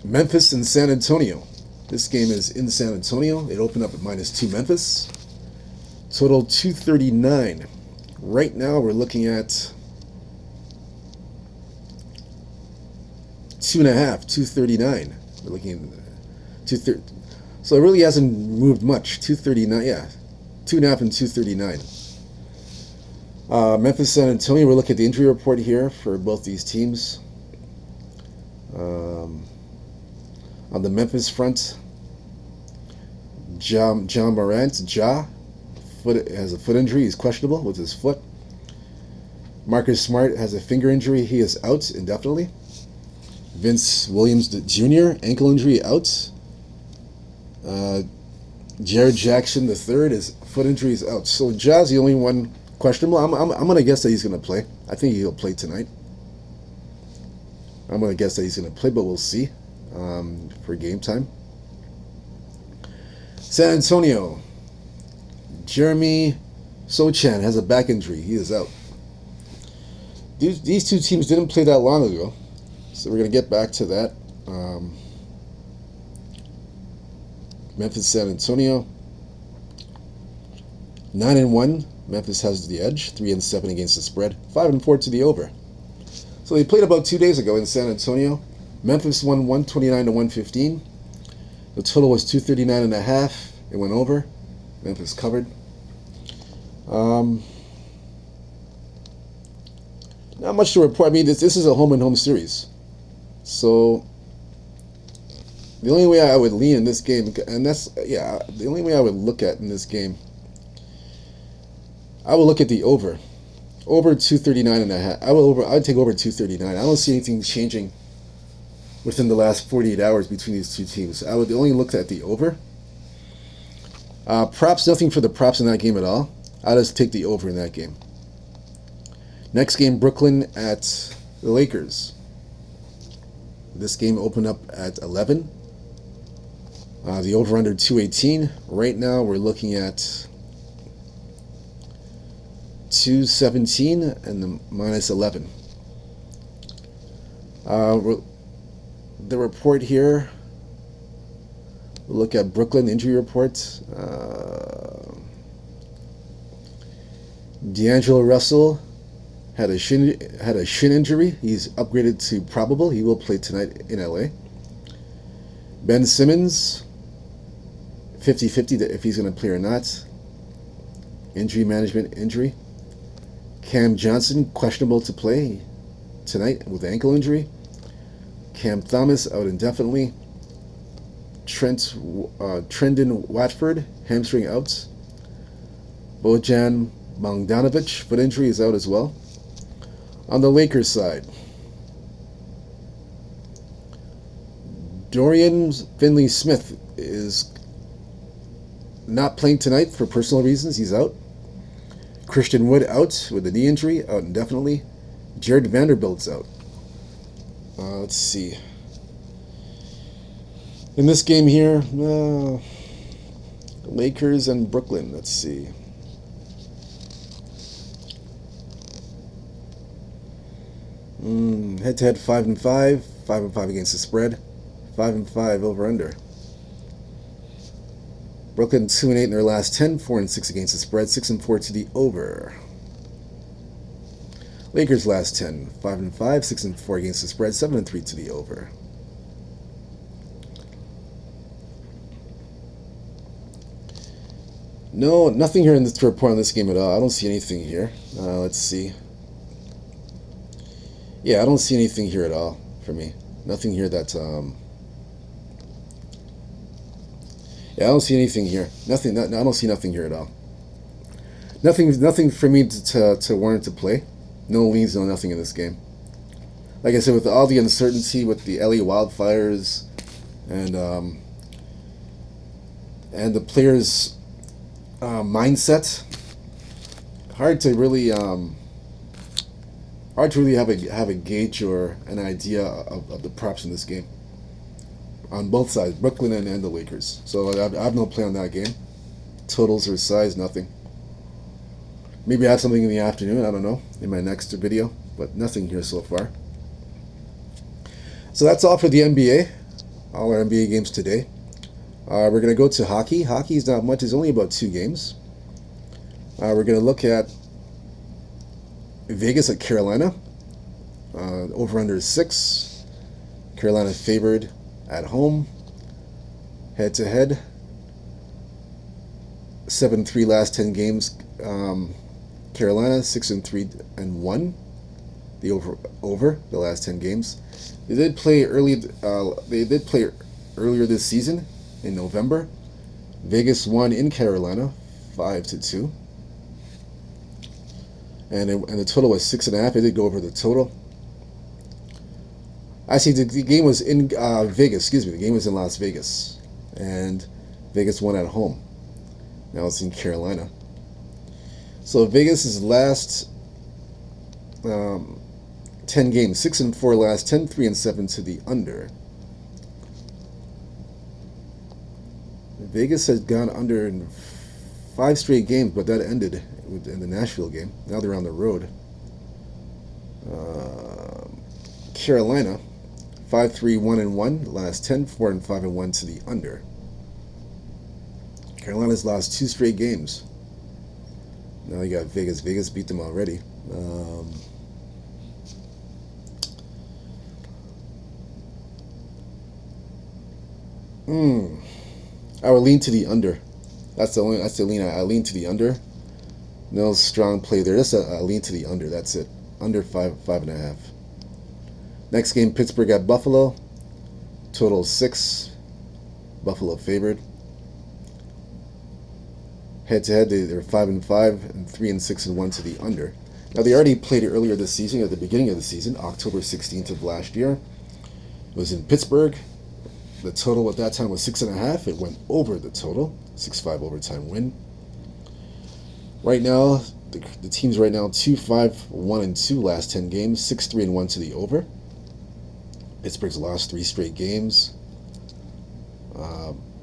Memphis and San Antonio. This game is in San Antonio. It opened up at -2 Memphis. Total 239. Right now we're looking at 2.5, 239. We're looking at 230. So it really hasn't moved much. 239, yeah. 2.5 and 239. Memphis, San Antonio, we're looking at the injury report here for both these teams. On the Memphis front, Ja Morant, has a foot injury. He's questionable with his foot. Marcus Smart has a finger injury. He is out indefinitely. Vince Williams Jr., ankle injury, out. Jared Jackson III, his foot injury is out. So Ja's the only one questionable. I'm going to guess that he's going to play. I think he'll play tonight. I'm going to guess that he's going to play, but we'll see for game time. San Antonio. Jeremy Sochan has a back injury. He is out. These two teams didn't play that long ago, so we're going to get back to that. Memphis, San Antonio. 9-1. Memphis has the edge. 3-7 against the spread. 5-4 to the over. So they played about 2 days ago in San Antonio. Memphis won 129-115. The total was 239.5. It went over. Memphis covered. Not much to report. I mean, this is a home-and-home series. So the only way I would lean in this game, and the only way I would look at in this game, I would look at the over. Over 239.5. I'd take over 239. I don't see anything changing within the last 48 hours between these two teams. I would only look at the over. Props, nothing for the props in that game at all. I'll just take the over in that game. Next game, Brooklyn at the Lakers. This game opened up at 11. The over-under 218. Right now we're looking at 217 and the minus 11. The report here, we'll look at Brooklyn injury report. D'Angelo Russell had a shin injury. He's upgraded to probable. He will play tonight in LA. Ben Simmons, 50-50 if he's going to play or not. Injury management injury. Cam Johnson, questionable to play tonight with ankle injury. Cam Thomas out indefinitely. Trendon Watford, hamstring out. Bojan Bogdanovic, foot injury, is out as well. On the Lakers side, Dorian Finney-Smith is not playing tonight for personal reasons. He's out. Christian Wood out with a knee injury, out indefinitely. Jared Vanderbilt's out. Let's see. In this game here, Lakers and Brooklyn. Let's see. Head-to-head 5-5. 5-5 against the spread. 5-5 over-under. Brooklyn 2-8 in their last 10. 4-6 against the spread. 6-4 to the over. Lakers last 10. 5-5. 6-4 against the spread. 7-3 to the over. No, nothing here in this report on this game at all. I don't see anything here. Let's see. Yeah, I don't see anything here at all for me. Nothing here that yeah, I don't see anything here. Nothing. I don't see nothing here at all. Nothing for me to warrant to play. No leans, no nothing in this game. Like I said, with all the uncertainty with the LA Wildfires and the players' mindset, hard to really have a gauge or an idea of the props in this game. On both sides, Brooklyn and the Lakers. So I have no play on that game. Totals or size, nothing. Maybe I have something in the afternoon, I don't know, in my next video, but nothing here so far. So that's all for the NBA. All our NBA games today. We're going to go to hockey. Hockey is not much. It's only about 2 games. We're going to look at Vegas at Carolina. Over-under 6. Carolina favored at home. Head-to-head. 7-3 last 10 games. Carolina 6-3-1. The over the last 10 games. They did play earlier this season in November. Vegas won in Carolina 5-2. And the total was 6.5. It did go over the total. Actually, the game was in Vegas. Excuse me. The game was in Las Vegas, and Vegas won at home. Now it's in Carolina. So Vegas's last 10 games, 6-4 last 10, 3-7 to the under. Vegas has gone under in 5 straight games, but that ended in the Nashville game. Now they're on the road. Carolina, 5-3-1-1 last 10, 4-5-1 to the under. Carolina's lost 2 straight games. Now you got Vegas. Vegas beat them already. I would lean to the under. That's the lean. I lean to the under. No strong play there. Just a lean to the under. That's it. Under 5.5. Next game, Pittsburgh at Buffalo. Total 6. Buffalo favored. Head to head, they're 5-5 and 3-6-1 to the under. Now they already played it earlier this season, at the beginning of the season, October 16th of last year. It was in Pittsburgh. The total at that time was 6.5. It went over the total. 6-5 overtime win. Right now, the team's right now 2-5-1-2 last 10 games, 6-3-1 to the over. Pittsburgh's lost 3 straight games.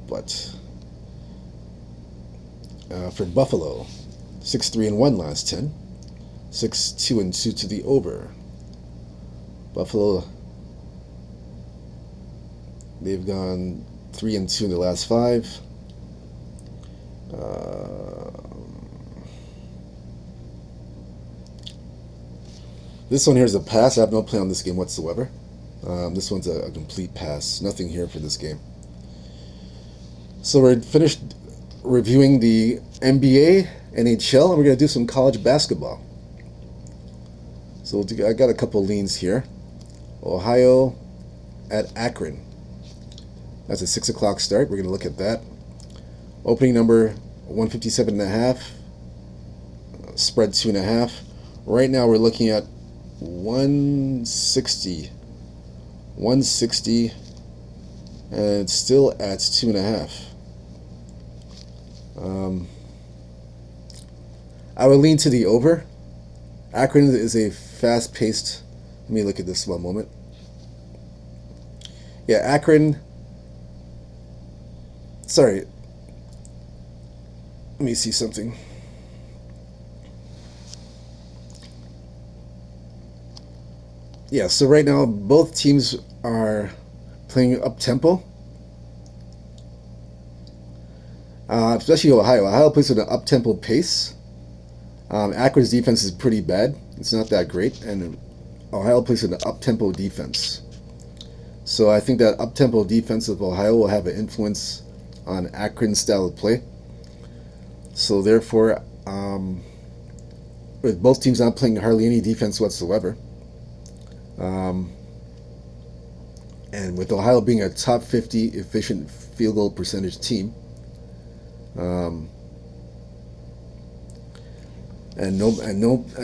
But for Buffalo, 6-3-1 last 10, 6-2-2 to the over. Buffalo, they've gone 3-2 in the last 5. This one here is a pass. I have no play on this game whatsoever. This one's a complete pass. Nothing here for this game. So we're finished reviewing the NBA, NHL, and we're going to do some college basketball. So I got a couple leans here. Ohio at Akron. That's a 6 o'clock start. We're going to look at that. Opening number 157.5. Spread 2.5. Right now we're looking at 160, and it's still at 2.5. I would lean to the over. Akron is a fast-paced. Let me look at this one moment. Yeah, Akron. Sorry. Let me see something. Yeah, so right now both teams are playing up-tempo. Especially Ohio. Ohio plays with an up-tempo pace. Akron's defense is pretty bad. It's not that great. And Ohio plays with an up-tempo defense. So I think that up-tempo defense of Ohio will have an influence on Akron's style of play. So therefore, with both teams not playing hardly any defense whatsoever, and with Ohio being a top 50 efficient field goal percentage team, and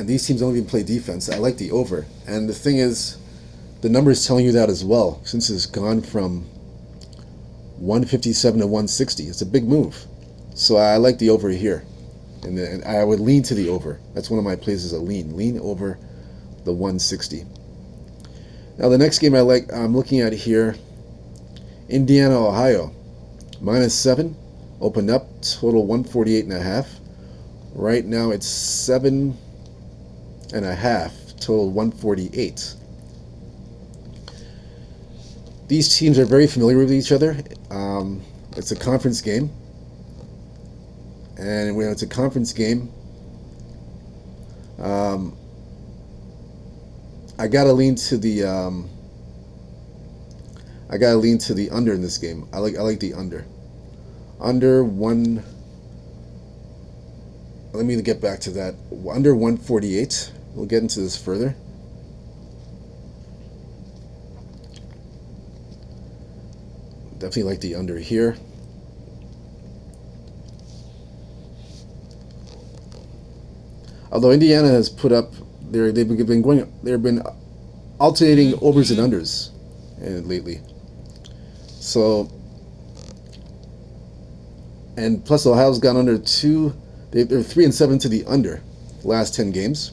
these teams don't even play defense, I like the over. And the thing is, the number is telling you that as well. Since it's gone from 157 to 160, it's a big move. So I like the over here, and I would lean to the over. That's one of my plays, is a lean over the 160. Now the next game I'm looking at here, Indiana, Ohio, -7, opened up, total 148.5. Right now it's 7.5, total 148. These teams are very familiar with each other. It's a conference game, and when it's a conference game, I gotta lean to the under in this game. I like the under. Under one. Let me get back to that. Under 148. We'll get into this further. Definitely like the under here. Although Indiana has put up, they've been alternating overs and unders lately. So, and plus Ohio's gone under 2. They're 3-7 to the under last 10 games.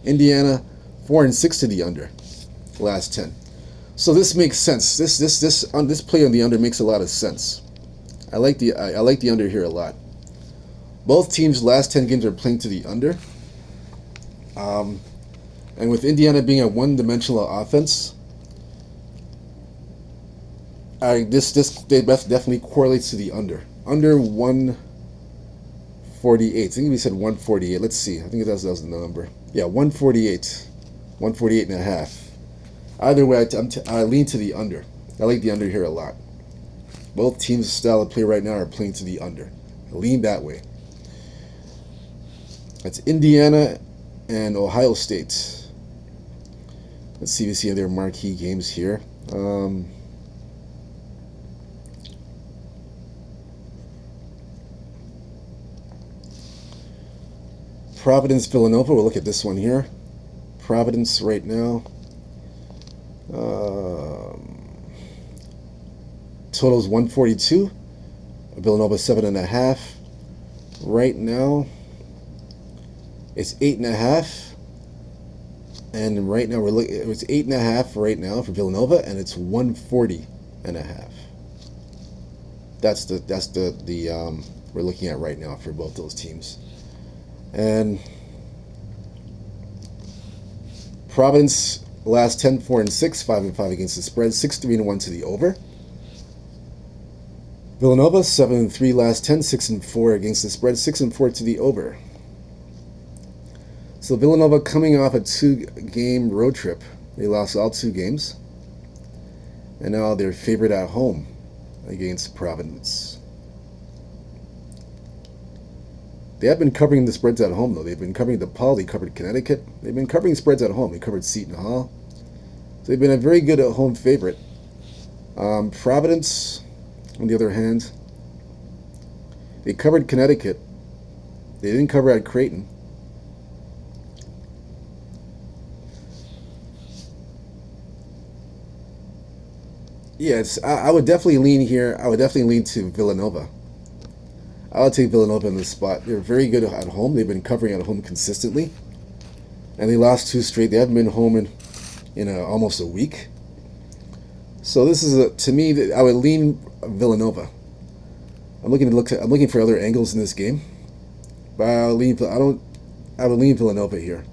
Indiana 4-6 to the under. last 10. So this makes sense. This play on the under makes a lot of sense. I like the under here a lot. Both teams' last 10 games are playing to the under. And with Indiana being a one-dimensional offense, this definitely correlates to the under. Under 148. I think we said 148. Let's see. I think that was the number. Yeah, 148. 148 and a half. Either way, I lean to the under. I like the under here a lot. Both teams' style of play right now are playing to the under. I lean that way. That's Indiana and Ohio State. Let's see if we see their marquee games here. Providence, Villanova. We'll look at this one here. Providence right now. Total's 142. Villanova 7.5. Right now, it's 8.5. And right now it's 8.5 right now for Villanova, and it's 140.5. That's the we're looking at right now for both those teams. And Providence last 10, 4-6, 5-5 against the spread, 6-3-1 to the over. Villanova 7-3 last 10, 6-4 against the spread, 6-4 to the over. So Villanova coming off a 2-game road trip. They lost all 2 games. And now they're favored at home against Providence. They have been covering the spreads at home, though. They've been covering DePaul. They covered Connecticut. They've been covering spreads at home. They covered Seton Hall. So they've been a very good home favorite. Providence, on the other hand, they covered Connecticut. They didn't cover at Creighton. Yes, I would definitely lean here. I would definitely lean to Villanova. I would take Villanova in this spot. They're very good at home. They've been covering at home consistently. And they lost 2 straight. They haven't been home in almost a week. So this is to me, I would lean Villanova. I'm looking for other angles in this game. But I would lean Villanova here.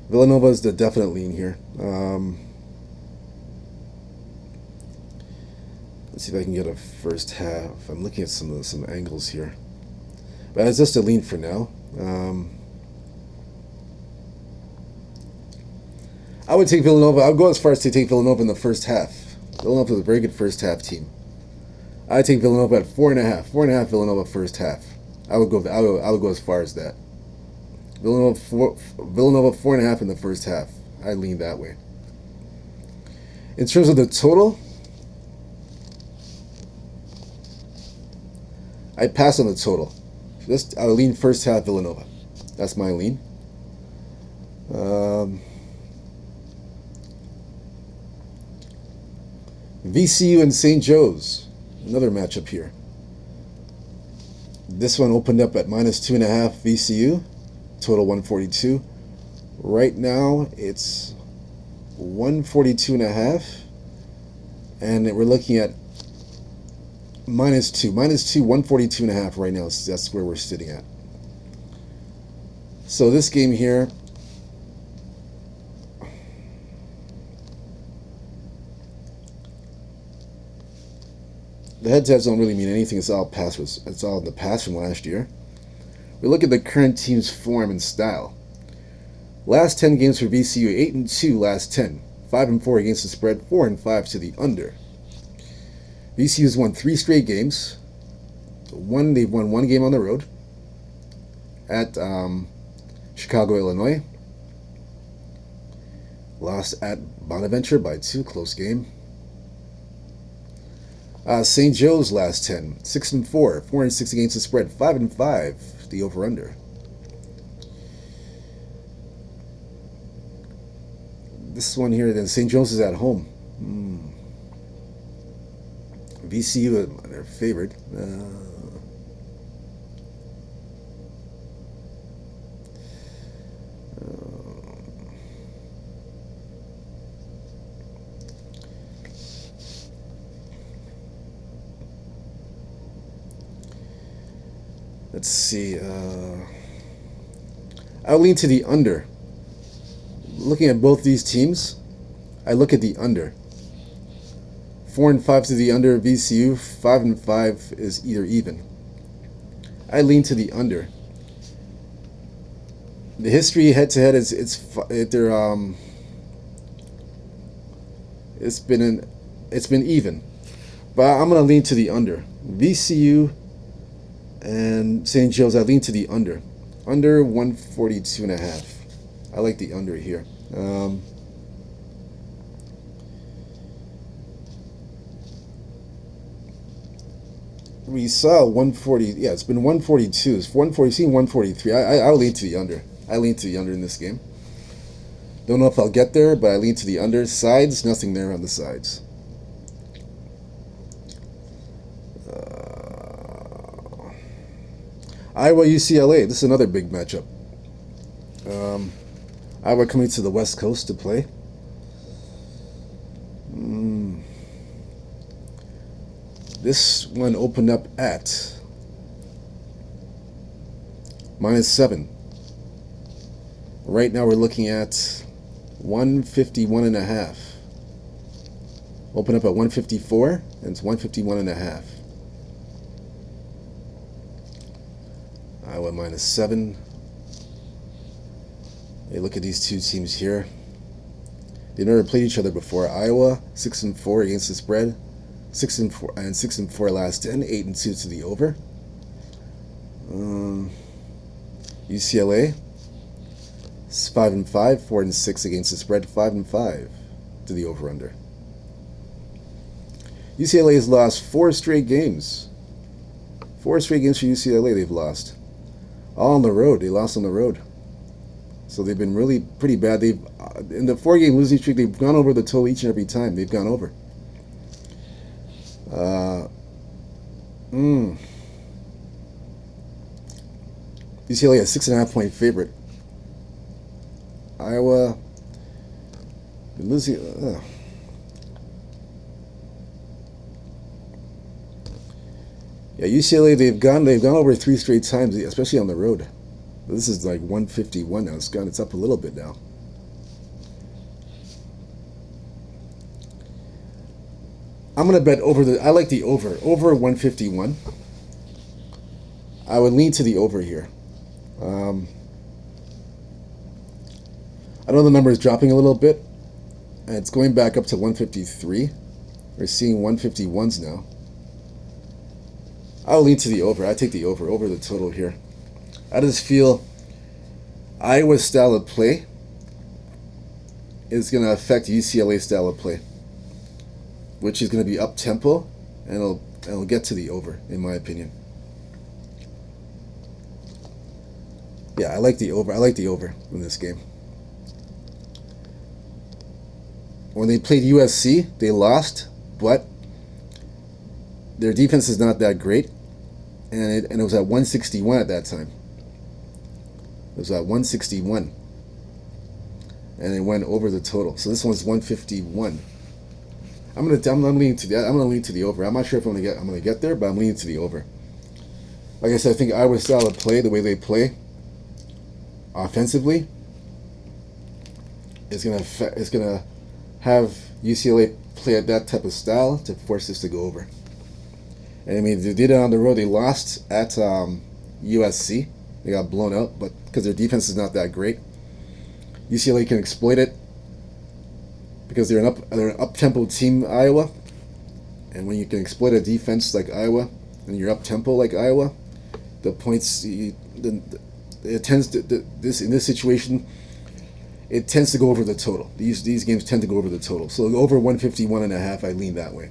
Villanova is the definite lean here. Let's see if I can get a first half. I'm looking at some angles here, but it's just a lean for now. I would take Villanova. I would go as far as to take Villanova in the first half. Villanova is a very good first half team. I'd take Villanova at 4.5. 4.5 Villanova first half. I would go as far as that. Villanova 4.5 in the first half. I lean that way. In terms of the total, I pass on the total. I would lean first half Villanova. That's my lean. VCU and St. Joe's. Another matchup here. This one opened up at -2.5 VCU. Total 142. Right now it's 142.5. And we're looking at -2, 142.5 right now. That's where we're sitting at. So this game here, the head-to-heads don't really mean anything. It's all in the past from last year. We look at the current team's form and style. Last 10 games for VCU, 8-2 last 10, 5-4 against the spread, 4-5 to the under. VCU's won 3 straight games. They've won 1 game on the road at Chicago, Illinois. Lost at Bonaventure by 2, close game. St. Joe's last 10, 6-4, 4-6 against the spread, 5-5, the over/under. This one here, then St. Joe's is at home. VCU, they're favored. Let's see. I'll lean to the under. Looking at both these teams, I look at the under. 4-5 to the under. VCU 5-5 is either even. I lean to the under. The history head to head is it's been even, but I'm gonna lean to the under. VCU and St. Joe's, I lean to the under. Under 142.5. I like the under here. We saw 140. Yeah, it's been 142. It's 140. Seen 143. I'll lean to the under. I lean to the under in this game. Don't know if I'll get there, but I lean to the under. Sides, nothing there on the sides. Iowa UCLA. This is another big matchup. Iowa coming to the West Coast to play. This one opened up at -7. Right now we're looking at 151.5. Open up at 154, and it's 151.5. Iowa -7. Hey, look at these two teams here. They've never played each other before. Iowa 6-4 against the spread, 6-4 and 6-4 last 10, 8-2 to the over. UCLA is 5-5, 4-6 against the spread, 5-5 to the over under. UCLA has lost 4 straight games. 4 straight games for UCLA they've lost. All on the road. They lost on the road. So they've been really pretty bad. They've in the 4-game losing streak, they've gone over the total each and every time. They've gone over. UCLA a 6.5-point favorite. Iowa been losing. Yeah, UCLA they've gone over 3 straight times, especially on the road. This is like 151 now. It's up a little bit now. I'm gonna bet over I like the over 151. I would lean to the over here. I know the number is dropping a little bit, and it's going back up to 153. We're seeing 151s now. I'll lean to the over. I take the over the total here. I just feel Iowa's style of play is going to affect UCLA's style of play, which is going to be up tempo, and it'll get to the over, in my opinion. Yeah, I like the over. I like the over in this game. When they played USC, they lost, but their defense is not that great, and it was at 161 at that time. It was at 161, and it went over the total. So this one's 151. I'm leaning to that. I'm gonna lean to the over. I'm not sure if I'm gonna get there, but I'm leaning to the over. Like I said, I think Iowa's style of play, the way they play offensively, is gonna have UCLA play at that type of style to force this to go over. And I mean, they did it on the road. They lost at USC. They got blown out, but because their defense is not that great, UCLA can exploit it because they're an up-tempo team, Iowa. And when you can exploit a defense like Iowa and you're up-tempo like Iowa, the points it tends to in this situation, it tends to go over the total. These games tend to go over the total. So over 151.5, I lean that way.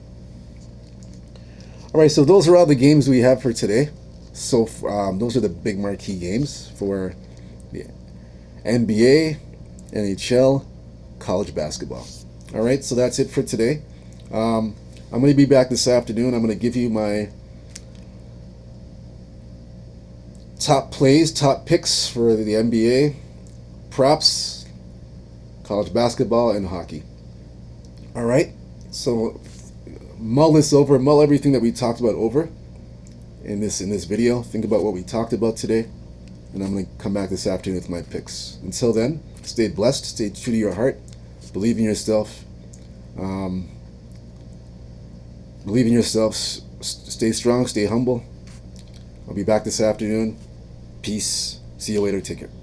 All right, so those are all the games we have for today. So those are the big marquee games for the NBA, NHL, college basketball. All right, so that's it for today. I'm going to be back this afternoon. I'm going to give you my top plays, top picks for the NBA, props, college basketball, and hockey. All right, so mull this over, mull everything that we talked about over, in this video. Think about what we talked about today, and I'm gonna come back this afternoon with my picks. Until then, stay blessed, stay true to your heart, believe in yourself. Um, Believe in yourself. Stay strong. Stay humble. I'll be back this afternoon. Peace. See you later. Take care.